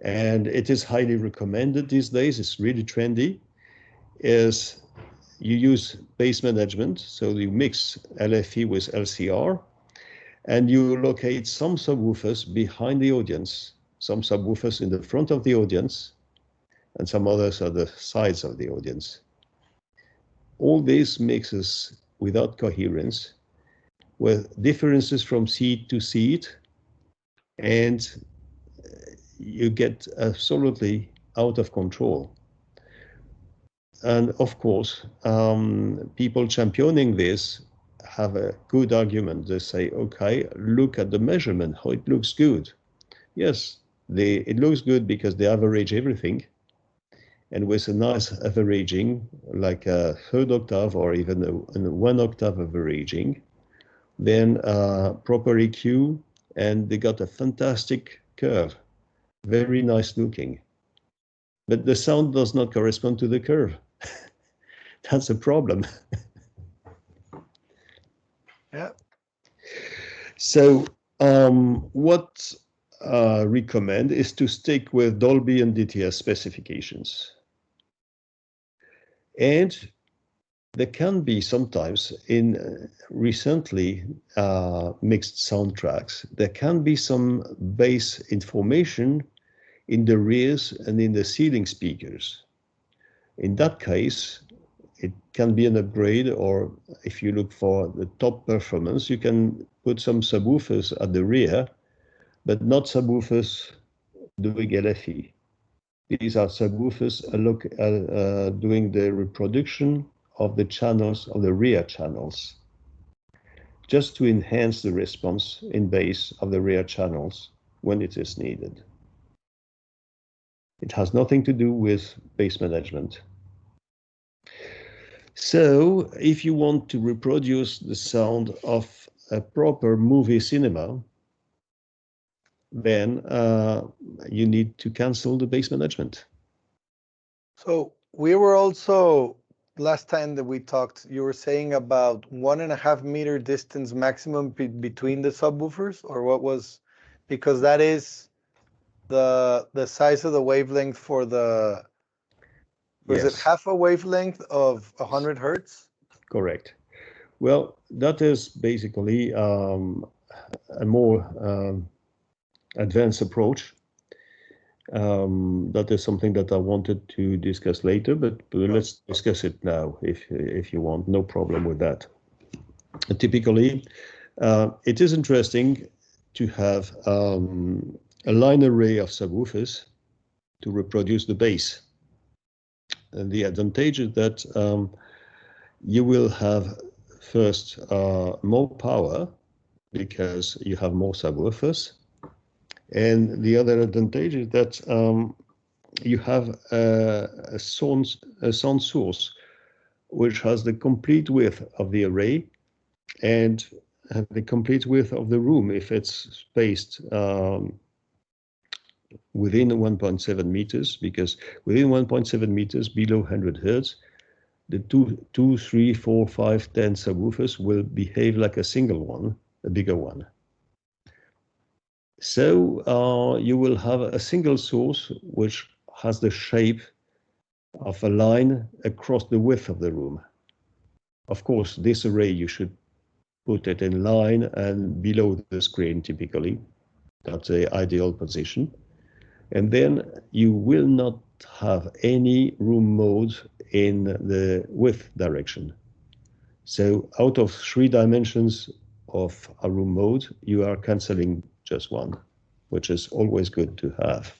and it is highly recommended these days. It's really trendy. Is you use base management, so you mix LFE with LCR, and you locate some subwoofers behind the audience, some subwoofers in the front of the audience, and some others at the sides of the audience. All this mixes without coherence, with differences from seat to seat, and you get absolutely out of control. And of course, people championing this have a good argument. They say, okay, look at the measurement, how it looks good. Yes, it looks good because they average everything. And with a nice averaging, like a third octave or even a 1 octave averaging, then proper EQ, and they got a fantastic curve, very nice looking. But the sound does not correspond to the curve. That's a problem. Yeah. So what I recommend is to stick with Dolby and DTS specifications. And there can be sometimes in recently mixed soundtracks, there can be some bass information in the rears and in the ceiling speakers. In that case, it can be an upgrade, or if you look for the top performance, you can put some subwoofers at the rear, but not subwoofers doing LFE. These are subwoofers doing the reproduction of the channels, of the rear channels, just to enhance the response in bass of the rear channels when it is needed. It has nothing to do with bass management. So if you want to reproduce the sound of a proper movie cinema, then you need to cancel the bass management. So we were also, last time that we talked, you were saying about 1.5 meter distance maximum between the subwoofers, or what was, because that is the size of the wavelength for the, was it half a wavelength of 100 hertz? Correct. Well, that is basically a more advanced approach. That is something that I wanted to discuss later, but let's discuss it now if you want. No problem with that. Typically, it is interesting to have a line array of subwoofers to reproduce the bass. And the advantage is that you will have first more power because you have more subwoofers. And the other advantage is that you have a sound source which has the complete width of the array and the complete width of the room if it's spaced within 1.7 meters, because within 1.7 meters below 100 hertz, the 2, 3, 4, 5, 10 subwoofers will behave like a single one, a bigger one. So you will have a single source which has the shape of a line across the width of the room. Of course, this array you should put it in line and below the screen typically. That's the ideal position. And then you will not have any room mode in the width direction. So out of 3 dimensions of a room mode, you are canceling just one, which is always good to have.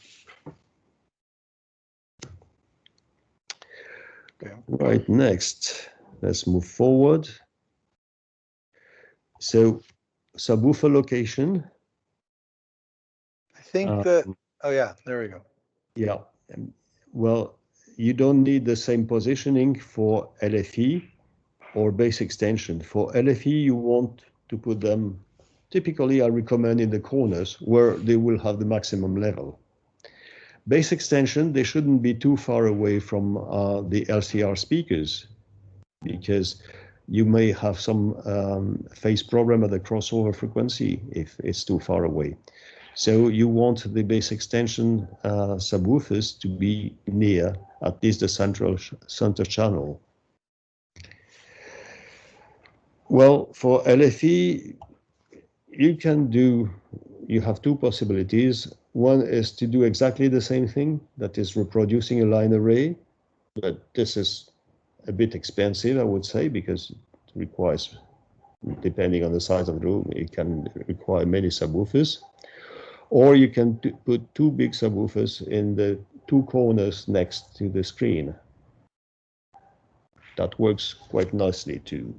Okay. Right, next, let's move forward. So subwoofer location. I think that, oh yeah, there we go. Yeah, well, you don't need the same positioning for LFE or bass extension. For LFE, you want to put them, typically I recommend in the corners where they will have the maximum level. Bass extension, they shouldn't be too far away from the LCR speakers, because you may have some phase problem at the crossover frequency if it's too far away. So you want the bass extension subwoofers to be near at least the center channel. Well, for LFE, you have 2 possibilities. One is to do exactly the same thing, that is reproducing a line array, but this is a bit expensive, I would say, because it requires, depending on the size of the room, it can require many subwoofers. Or you can put 2 big subwoofers in the 2 corners next to the screen. That works quite nicely too.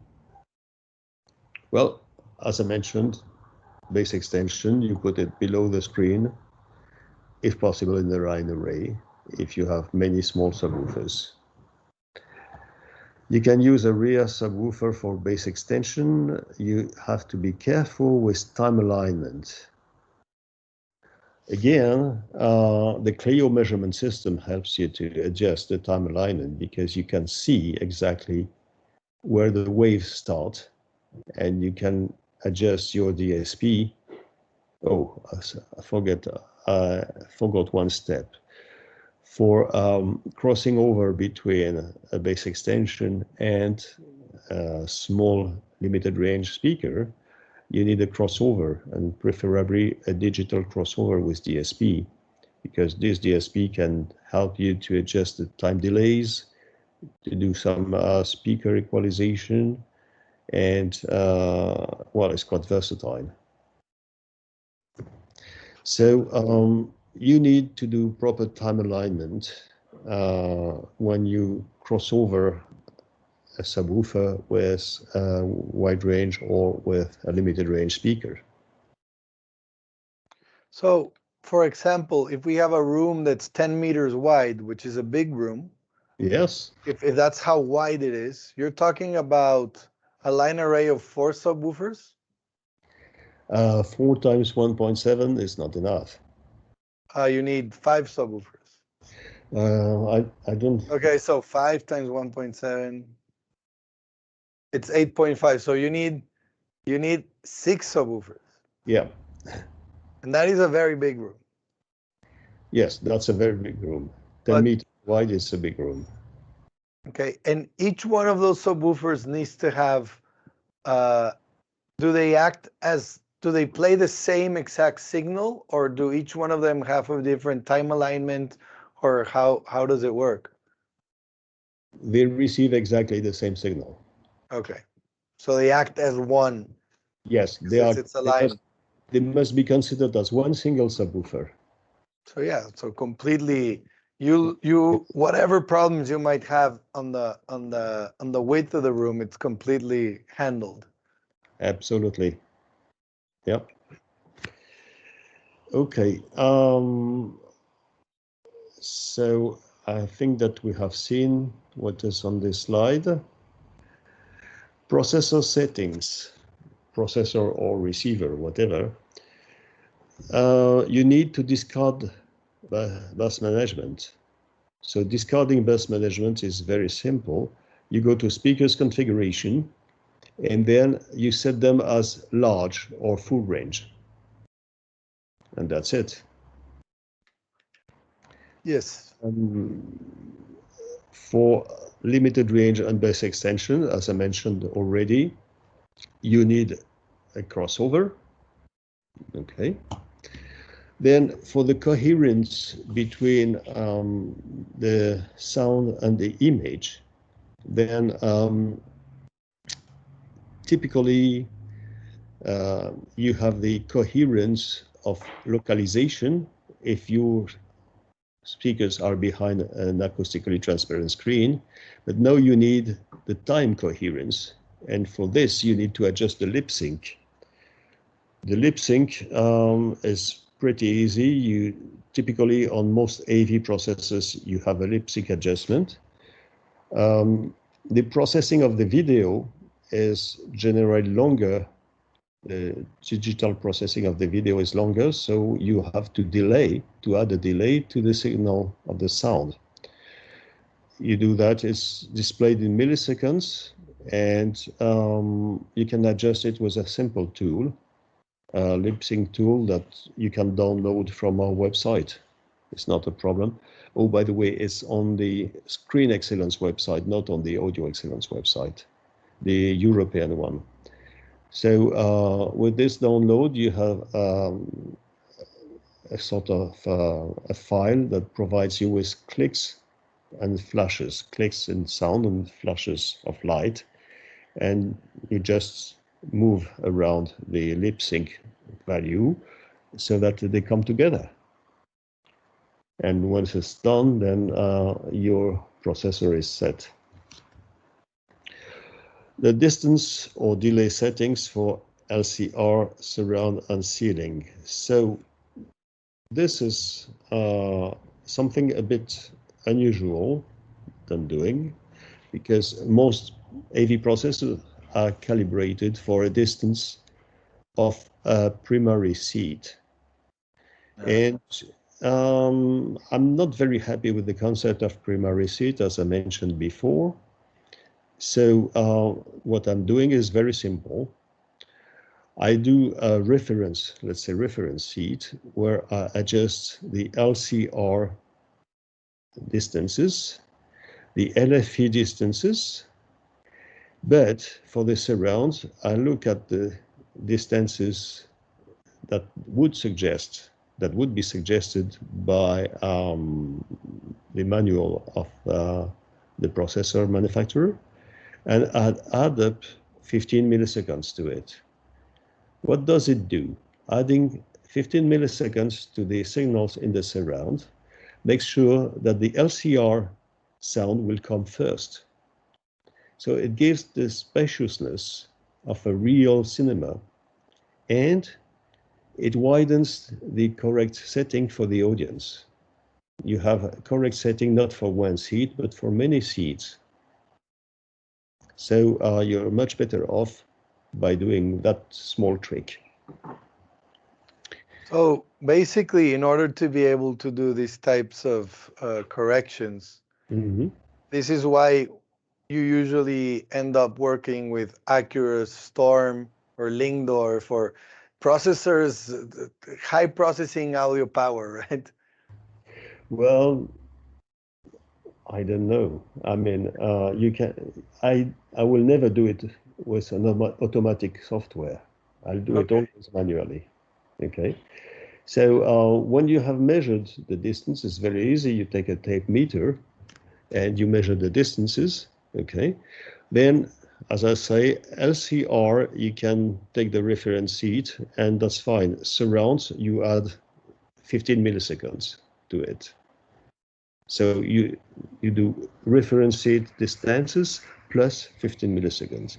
Well, as I mentioned, bass extension, you put it below the screen, if possible in the line array, if you have many small subwoofers. You can use a rear subwoofer for bass extension. You have to be careful with time alignment. Again, the Clio measurement system helps you to adjust the time alignment because you can see exactly where the waves start and you can adjust your DSP. Oh, I forgot one step. For crossing over between a bass extension and a small limited range speaker, you need a crossover, and preferably a digital crossover with DSP, because this DSP can help you to adjust the time delays, to do some speaker equalization, and well, it's quite versatile. So you need to do proper time alignment when you cross over a subwoofer with a wide range or with a limited range speaker. So, for example, if we have a room that's 10 meters wide, which is a big room. Yes. If that's how wide it is, you're talking about a line array of 4 subwoofers? 4 times 1.7 is not enough. You need 5 subwoofers. I don't. Okay, so 5 times 1.7, it's 8.5. So you need 6 subwoofers. Yeah. And that is a very big room. Yes, that's a very big room. 10 meters wide is a big room. Okay, and each one of those subwoofers needs to have, do they act as do they play the same exact signal, or do each one of them have a different time alignment, or how does it work? They receive exactly the same signal. Okay, so they act as one. Yes, they are. It's aligned. They must be considered as one single subwoofer. So yeah, so completely, you whatever problems you might have on the width of the room, it's completely handled. Absolutely. Yep. Okay. So I think that we have seen what is on this slide. Processor settings, processor or receiver, whatever. You need to discard bus management. So discarding bus management is very simple. You go to speakers configuration, and then you set them as large or full range. And that's it. Yes. For limited range and bus extension, as I mentioned already, you need a crossover. Okay. Then for the coherence between the sound and the image, then typically you have the coherence of localization if your speakers are behind an acoustically transparent screen, but now you need the time coherence, and for this you need to adjust the lip sync. The lip sync is pretty easy. You typically on most AV processors you have a lip sync adjustment. The processing of the video is generally longer. The digital processing of the video is longer, so you have to add a delay to the signal of the sound. You do that, it's displayed in milliseconds, and you can adjust it with a simple tool, a lip sync tool that you can download from our website. It's not a problem. Oh, by the way, it's on the Screen Excellence website, not on the Audio Excellence website, the European one. So with this download, you have a sort of a file that provides you with clicks and flashes, clicks in sound and flashes of light, and you just move around the lip sync value so that they come together. And once it's done, then your processor is set. The distance or delay settings for LCR, surround, and ceiling. So this is something a bit unusual than doing, because most AV processors are calibrated for a distance of a primary seat. And I'm not very happy with the concept of primary seat, as I mentioned before. So what I'm doing is very simple. I do a reference, let's say reference seat, where I adjust the LCR distances, the LFE distances, but for the surround, I look at the distances that would be suggested by the manual of the processor manufacturer, and I'd add up 15 milliseconds to it. What does it do? Adding 15 milliseconds to the signals in the surround makes sure that the LCR sound will come first. So it gives the spaciousness of a real cinema, and it widens the correct setting for the audience. You have a correct setting not for one seat, but for many seats. So you're much better off by doing that small trick. So basically, in order to be able to do these types of corrections, this is why you usually end up working with Acura, Storm, or Lingdor for processors, high processing audio power, right? Well, I don't know. I mean, you can. I will never do it with an automatic software. I'll do it always manually. Okay. So when you have measured the distance, it's very easy. You take a tape meter and you measure the distances. Okay. Then, as I say, LCR, you can take the reference seed, and that's fine. Surround, you add 15 milliseconds to it. So you do reference seed distances plus 15 milliseconds.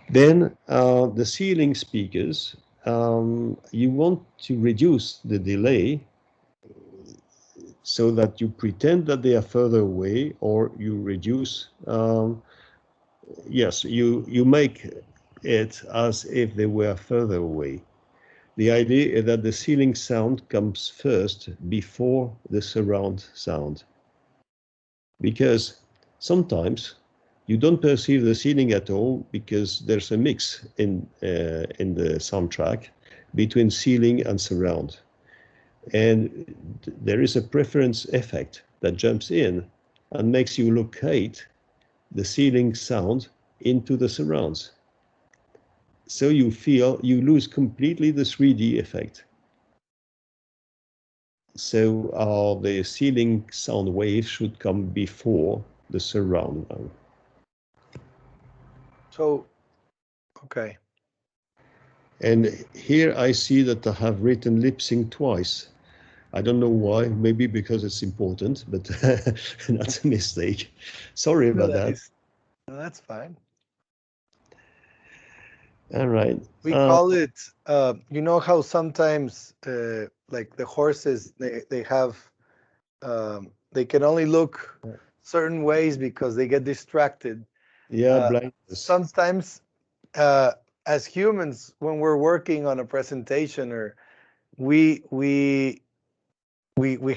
Then the ceiling speakers, you want to reduce the delay so that you pretend that they are further away, or you reduce, yes, you make it as if they were further away. The idea is that the ceiling sound comes first before the surround sound. Because sometimes you don't perceive the ceiling at all because there's a mix in the soundtrack between ceiling and surround. And there is a preference effect that jumps in and makes you locate the ceiling sound into the surrounds. So you lose completely the 3D effect. So the ceiling sound wave should come before the surround one. So, okay. And here I see that I have written lip sync twice. I don't know why, maybe because it's important, but that's a mistake. Sorry about that. No, that's fine. All right. We call it, you know how sometimes like the horses, they have, they can only look certain ways because they get distracted. Yeah, blindness. Sometimes as humans, when we're working on a presentation, or we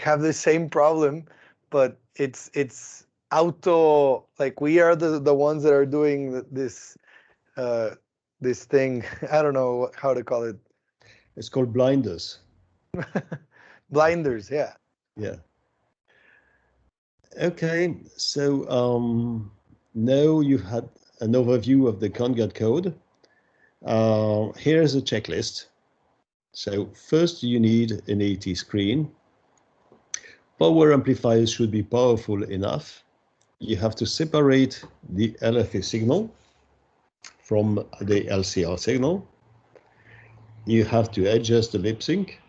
have the same problem, but it's auto, like we are the ones that are doing this thing. I don't know how to call it. It's called blinders. Blinders, yeah. Yeah. Okay, so now you had an overview of the Congard Code. Here's a checklist. So first you need an AT screen. Power amplifiers should be powerful enough. You have to separate the LFE signal from the LCR signal. You have to adjust the lip sync.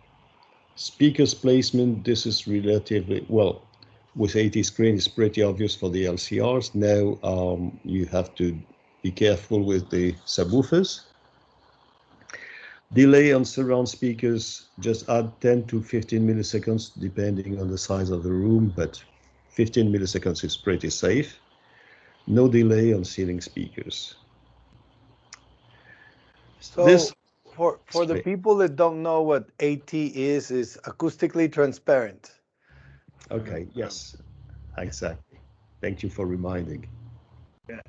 Speakers placement, this is relatively, well, with AT screen it's pretty obvious for the LCRs. Now you have to be careful with the subwoofers. Delay on surround speakers, just add 10 to 15 milliseconds depending on the size of the room, but 15 milliseconds is pretty safe. No delay on ceiling speakers. So for the people that don't know what AT is acoustically transparent. Okay, yes, exactly. Thank you for reminding. Yeah.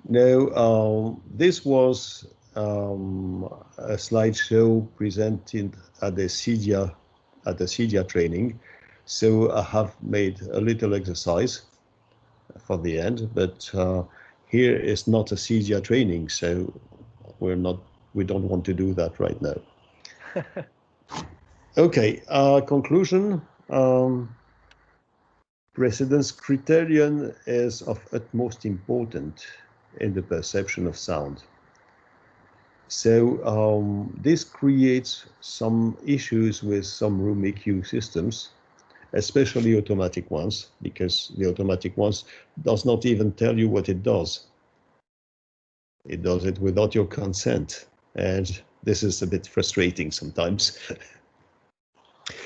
Now, this was a slideshow presented at the CEDIA training. So I have made a little exercise for the end, but here is not a CEDIA training, so we don't want to do that right now. Okay, conclusion. Precedence criterion is of utmost importance in the perception of sound. So this creates some issues with some room EQ systems, especially automatic ones, because the automatic ones does not even tell you what it does. It does it without your consent, and this is a bit frustrating sometimes.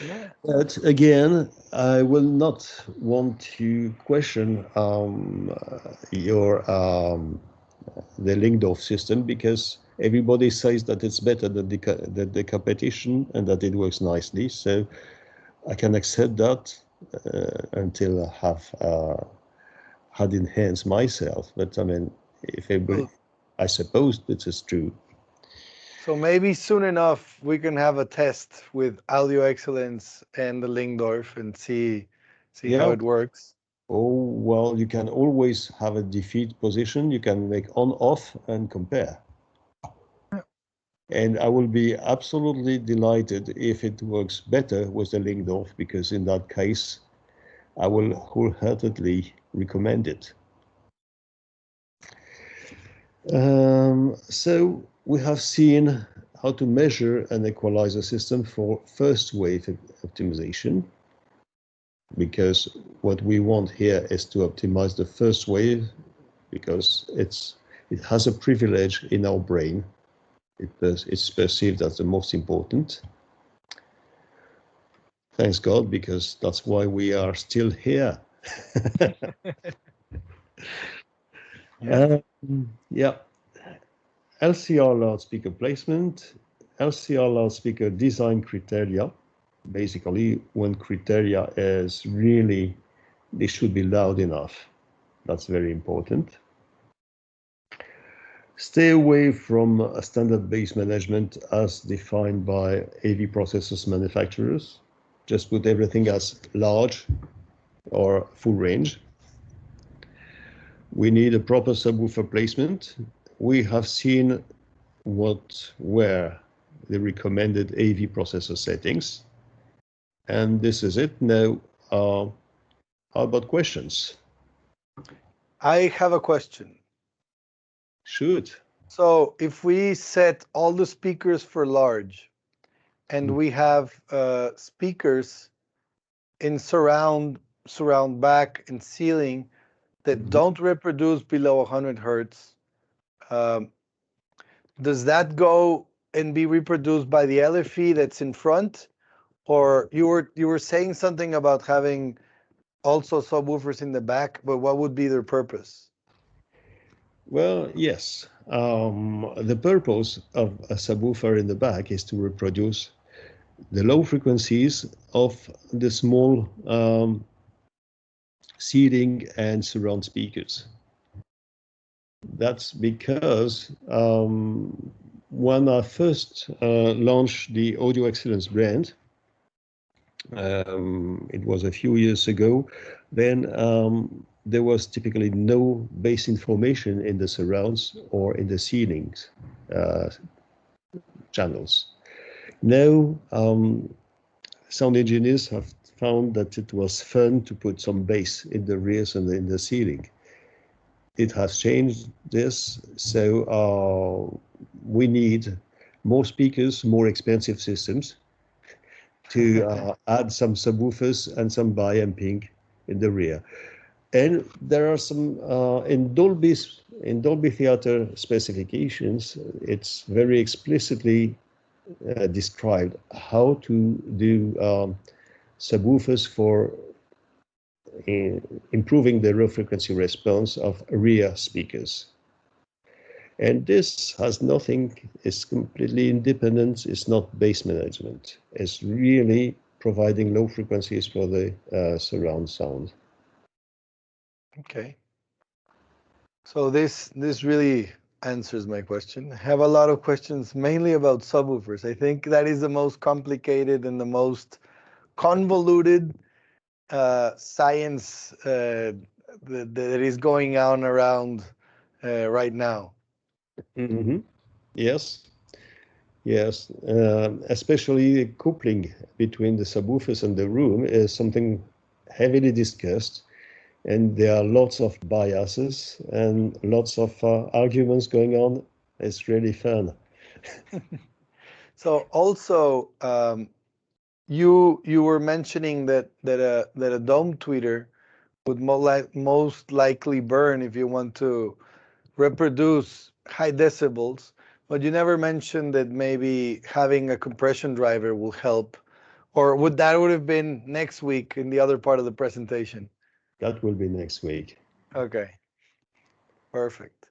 Yeah. But again, I will not want to question the Lingdorf system, because everybody says that it's better than the competition and that it works nicely. So I can accept that until I have had enhanced myself. But I mean, if everybody, I suppose this is true. So maybe soon enough we can have a test with audio excellence and the Lingdorf and see how it works. Oh, well, you can always have a defeat position. You can make on, off, and compare. And I will be absolutely delighted if it works better with the Lingdorf, because in that case, I will wholeheartedly recommend it. So we have seen how to measure an equalizer system for first wave optimization, because what we want here is to optimize the first wave, because it has a privilege in our brain. It's perceived as the most important. Thanks God, because that's why we are still here. Yeah. LCR loudspeaker placement, LCR loudspeaker design criteria. Basically, when criteria is really, they should be loud enough. That's very important. Stay away from a standard bass management as defined by AV processors manufacturers. Just put everything as large or full range. We need a proper subwoofer placement. We have seen what were the recommended AV processor settings. And this is it. Now, how about questions? I have a question. Shoot. So if we set all the speakers for large, and we have speakers in surround back, and ceiling that don't reproduce below 100 hertz, does that go and be reproduced by the LFE that's in front? Or you were saying something about having also subwoofers in the back, but what would be their purpose? Well, yes. The purpose of a subwoofer in the back is to reproduce the low frequencies of the small seating and surround speakers. That's because when I first launched the Audio Excellence brand, it was a few years ago, then there was typically no bass information in the surrounds or in the ceilings channels. Now, sound engineers have found that it was fun to put some bass in the rears and in the ceiling. It has changed this, so we need more speakers, more expensive systems to add some subwoofers and some bi-amping in the rear. And there are some in Dolby Theater specifications, it's very explicitly described how to do subwoofers for improving the low frequency response of rear speakers. And this has nothing, it's completely independent, it's not bass management. It's really providing low frequencies for the surround sound. Okay. So this really answers my question. I have a lot of questions, mainly about subwoofers. I think that is the most complicated and the most convoluted science that is going on around right now. Mm-hmm. Yes. Yes, especially the coupling between the subwoofers and the room is something heavily discussed, and there are lots of biases and lots of arguments going on. It's really fun. So also, you were mentioning that a dome tweeter would most likely burn if you want to reproduce high decibels, but you never mentioned that maybe having a compression driver will help, or would have been next week in the other part of the presentation? That will be next week. Okay, perfect.